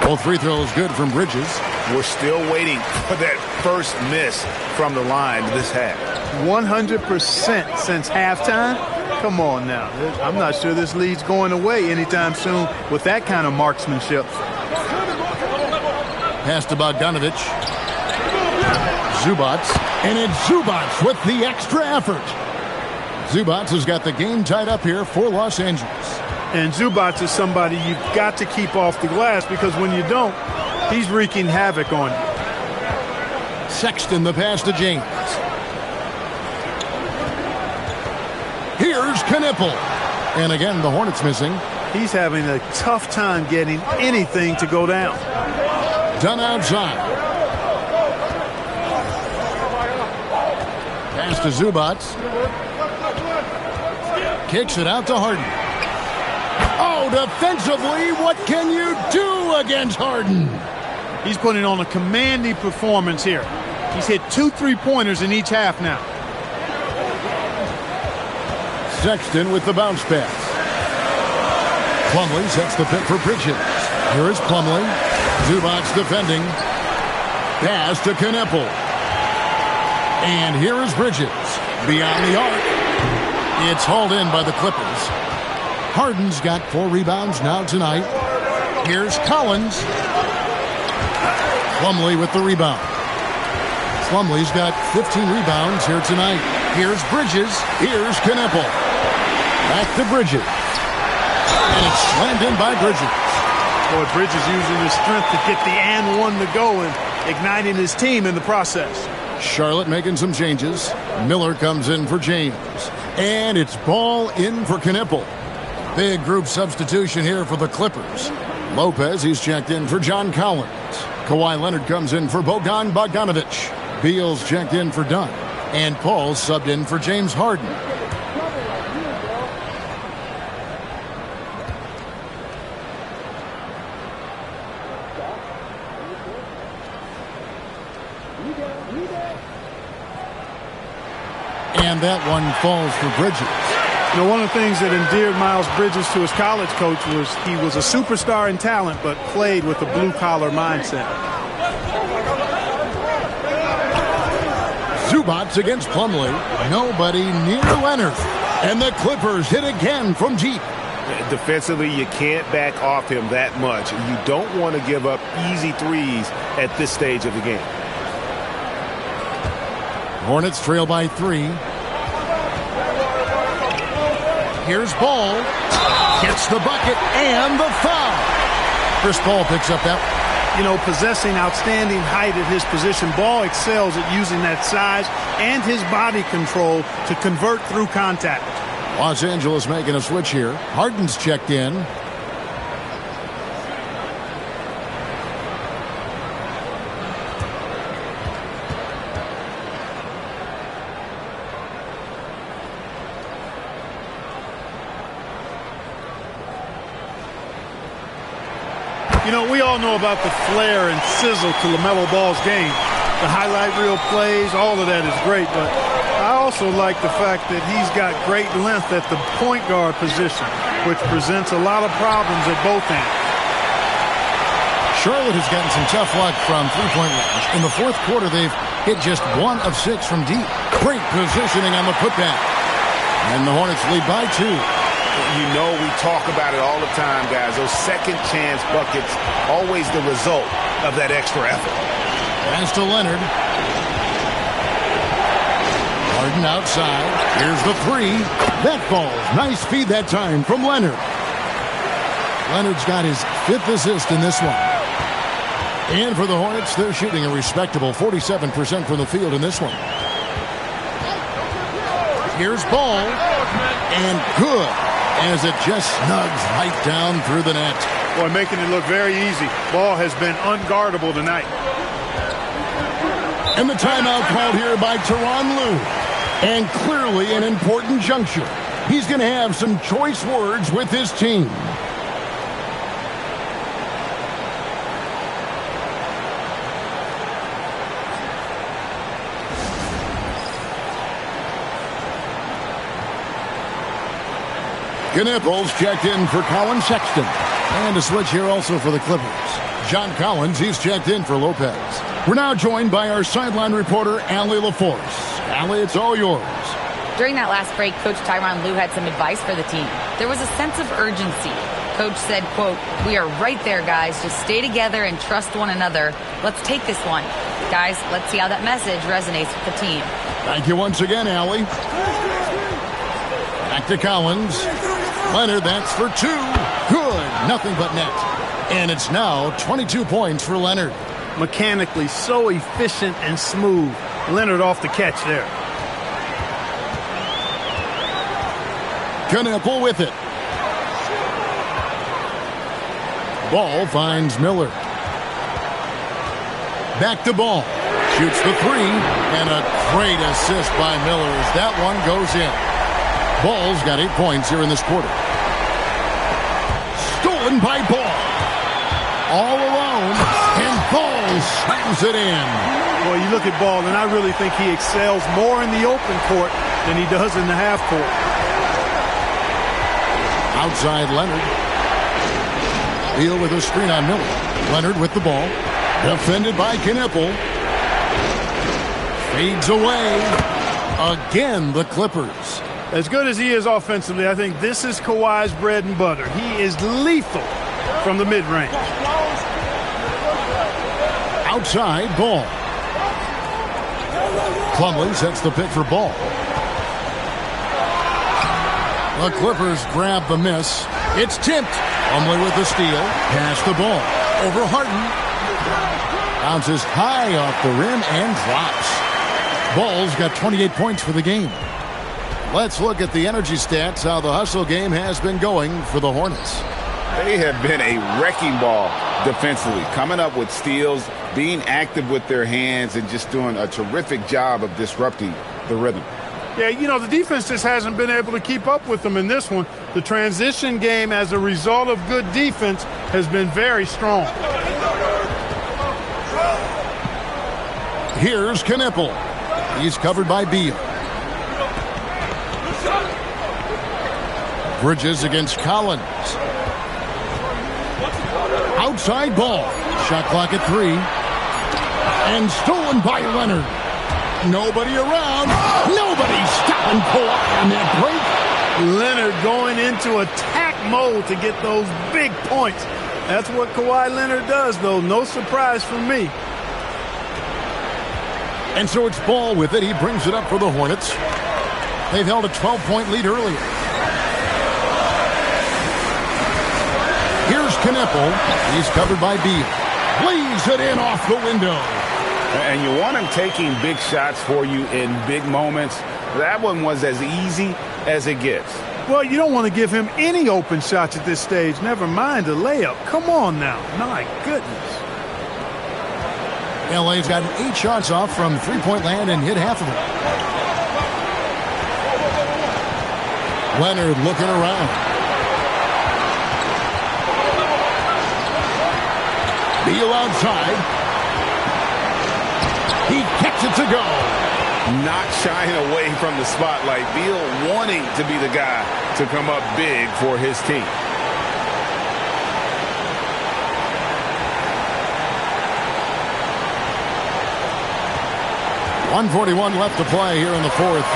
Both free throws good from Bridges. We're still waiting for that first miss from the line this half. 100% since halftime? Come on now. I'm not sure this lead's going away anytime soon with that kind of marksmanship. Pass to Bogdanovich. Zubats. And it's Zubats with the extra effort. Zubats has got the game tied up here for Los Angeles. And Zubats is somebody you've got to keep off the glass because when you don't, he's wreaking havoc on you. Sexton the pass to James. Here's Knipple. And again, the Hornets missing. He's having a tough time getting anything to go down. Done outside. Pass to Zubats. Kicks it out to Harden. Oh, defensively, what can you do against Harden? He's putting on a commanding performance here. He's hit 2 3-pointers in each half now. Sexton with the bounce pass. Plumlee sets the pick for Bridges. Here is Plumlee. Zubats defending. Pass to Knipple. And here is Bridges. Beyond the arc. It's hauled in by the Clippers. Harden's got 4 rebounds now tonight. Here's Collins. Plumlee with the rebound. Plumlee's got 15 rebounds here tonight. Here's Bridges. Here's Knipple. Back to Bridges. And it's slammed in by Bridges. Boy, Bridges using his strength to get the and one to go and igniting his team in the process. Charlotte making some changes. Miller comes in for James. And it's ball in for Knipple. Big group substitution here for the Clippers. Lopez, he's checked in for John Collins. Kawhi Leonard comes in for Bogan Bogdanovich. Beal's checked in for Dunn. And Paul subbed in for James Harden. And that one falls for Bridges. You know, one of the things that endeared Miles Bridges to his college coach was he was a superstar in talent, but played with a blue-collar mindset. Zubats against Plumlee. Nobody near Leonard. And the Clippers hit again from deep. Defensively, you can't back off him that much. You don't want to give up easy threes at this stage of the game. Hornets trail by 3. Here's Ball. Gets the bucket and the foul. Chris Paul picks up that. You know, possessing outstanding height at his position, Ball excels at using that size and his body control to convert through contact. Los Angeles making a switch here. Harden's checked in. You know, we all know about the flair and sizzle to LaMelo Ball's game. The highlight reel plays, all of that is great, but I also like the fact that he's got great length at the point guard position, which presents a lot of problems at both ends. Charlotte has gotten some tough luck from three-point range. In the fourth quarter, they've hit just 1 of 6 from deep. Great positioning on the putback. And the Hornets lead by 2. You know, we talk about it all the time, guys. Those second chance buckets, always the result of that extra effort. Pass to Leonard. Harden outside. Here's the 3. That falls. Nice feed that time from Leonard. Leonard's got his 5th assist in this one. And for the Hornets, they're shooting a respectable 47% from the field in this one. Here's Ball. And good, as it just snugs right down through the net. Boy, making it look very easy. Ball has been unguardable tonight. And the timeout called here by Tyronn Lue. And clearly an important juncture. He's going to have some choice words with his team. Knipples checked in for Colin Sexton. And a switch here also for the Clippers. John Collins, he's checked in for Lopez. We're now joined by our sideline reporter, Allie LaForce. Allie, it's all yours. During that last break, Coach Tyronn Lue had some advice for the team. There was a sense of urgency. Coach said, quote, "We are right there, guys. Just stay together and trust one another. Let's take this one. Guys, let's see how that message resonates with the team." Thank you once again, Allie. Back to Collins. Leonard, that's for two. Good. Nothing but net. And it's now 22 points for Leonard. Mechanically so efficient and smooth. Leonard off the catch there. Knippel with it. Ball finds Miller. Back to Ball. Shoots the three. And a great assist by Miller as that one goes in. Ball's got 8 points here in this quarter. Stolen by Ball. All alone. And Ball slams it in. Well, you look at Ball, and I really think he excels more in the open court than he does in the half court. Outside Leonard. Beal with a screen on Miller. Leonard with the ball. Defended by Knippel. Fades away. Again, the Clippers. As good as he is offensively, I think this is Kawhi's bread and butter. He is lethal from the mid-range. Outside, Ball. Plumlee sets the pick for Ball. The Clippers grab the miss. It's tipped. Plumlee with the steal. Pass the ball. Over Harden. Bounces high off the rim and drops. Ball's got 28 points for the game. Let's look at the energy stats, how the hustle game has been going for the Hornets. They have been a wrecking ball defensively, coming up with steals, being active with their hands, and just doing a terrific job of disrupting the rhythm. Yeah, you know, the defense just hasn't been able to keep up with them in this one. The transition game, as a result of good defense, has been very strong. Here's Knippel. He's covered by Beal. Bridges against Collins. Outside Ball. Shot clock at 3. And stolen by Leonard. Nobody around. Nobody stopping Kawhi on that break. Leonard going into attack mode to get those big points. That's what Kawhi Leonard does, though. No surprise for me. And so it's Ball with it. He brings it up for the Hornets. They've held a 12-point lead earlier. Here's Knippel. He's covered by Beal. Lays it in off the window. And you want him taking big shots for you in big moments. That one was as easy as it gets. Well, you don't want to give him any open shots at this stage. Never mind a layup. Come on now. My goodness. LA's gotten 8 shots off from three-point land and hit half of them. Leonard looking around. Beal outside. He gets it to go. Not shying away from the spotlight. Beal wanting to be the guy to come up big for his team. .141 left to play here in the fourth.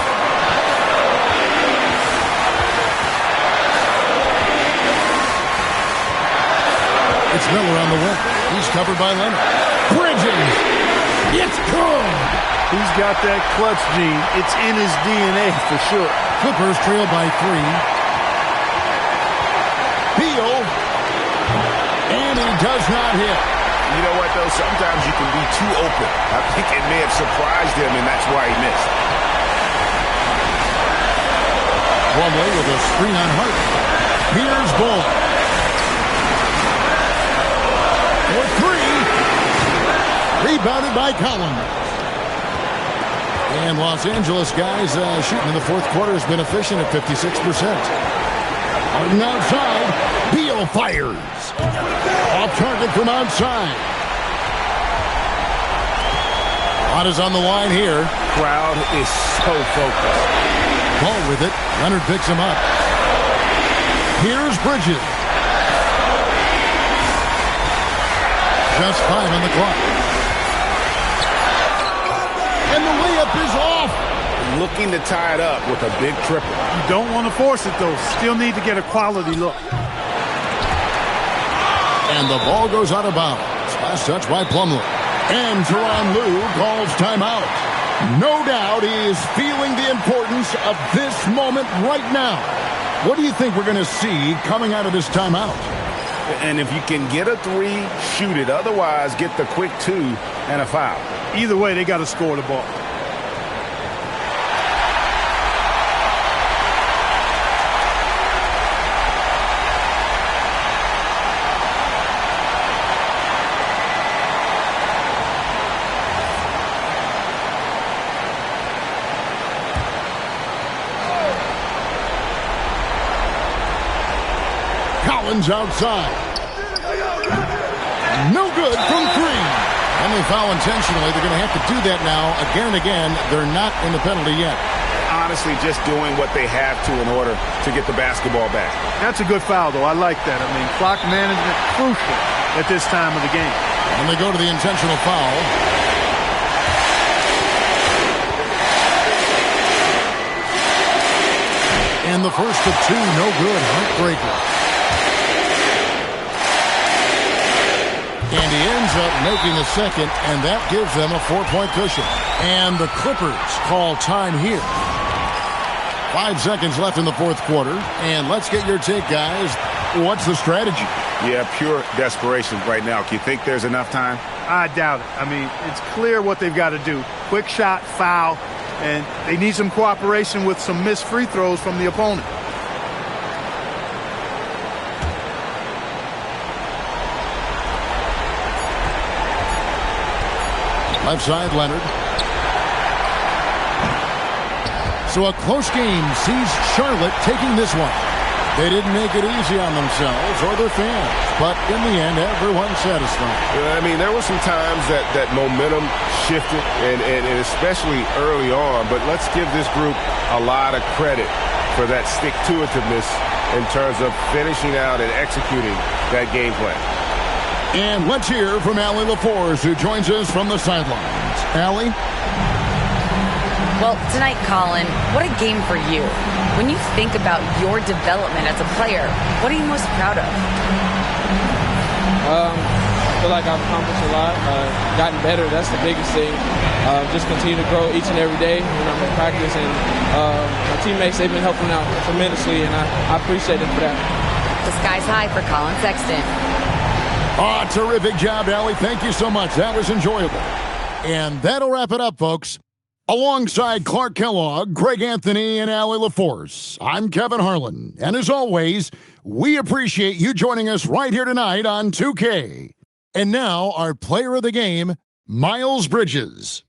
It's Miller on the wing. He's covered by Leonard. Bridges. It's good. He's got that clutch gene. It's in his DNA for sure. Clippers trail by 3. Beal. And he does not hit. You know what, though? Sometimes you can be too open. I think it may have surprised him, and that's why he missed. Plumlee with a screen on Harden. Here's Ball. For 3. Rebounded by Collins. And Los Angeles guys shooting in the fourth quarter has been efficient at 56%. Harden outside. Beal fires. Off target from outside. Lot is on the line here. Crowd is so focused. Ball with it. Leonard picks him up. Here's Bridges. Just 5 on the clock. And the layup is off. Looking to tie it up with a big triple. You don't want to force it, though. Still need to get a quality look. And the ball goes out of bounds. Last touch by Plumlee. And Tyronn Lue calls timeout. No doubt he is feeling the importance of this moment right now. What do you think we're going to see coming out of this timeout? And if you can get a 3, shoot it. Otherwise, get the quick 2 and a foul. Either way, they got to score the ball. Outside. No good from 3. And they foul intentionally. They're going to have to do that now again and again. They're not in the penalty yet. Honestly, just doing what they have to in order to get the basketball back. That's a good foul, though. I like that. I mean, clock management crucial at this time of the game. And they go to the intentional foul. And the first of 2, no good. Heartbreaker. And he ends up making the second, and that gives them a 4-point cushion. And the Clippers call time here. 5 seconds left in the fourth quarter. And let's get your take, guys. What's the strategy? Yeah, pure desperation right now. Do you think there's enough time? I doubt it. I mean, it's clear what they've got to do. Quick shot, foul, and they need some cooperation with some missed free throws from the opponent. Left side, Leonard. So a close game sees Charlotte taking this one. They didn't make it easy on themselves or their fans, but in the end, everyone's satisfied. I mean, there were some times that momentum shifted, and especially early on, but let's give this group a lot of credit for that stick-to-itiveness in terms of finishing out and executing that game plan. And let's hear from Allie LaForce, who joins us from the sidelines. Allie? Well, tonight, Colin, what a game for you. When you think about your development as a player, what are you most proud of? I feel like I've accomplished a lot, gotten better. That's the biggest thing. Just continue to grow each and every day when I'm in practice. And my teammates, they've been helping out tremendously, and I appreciate them for that. The sky's high for Colin Sexton. Oh, terrific job, Allie. Thank you so much. That was enjoyable. And that'll wrap it up, folks. Alongside Clark Kellogg, Greg Anthony, and Allie LaForce, I'm Kevin Harlan. And as always, we appreciate you joining us right here tonight on 2K. And now, our player of the game, Miles Bridges.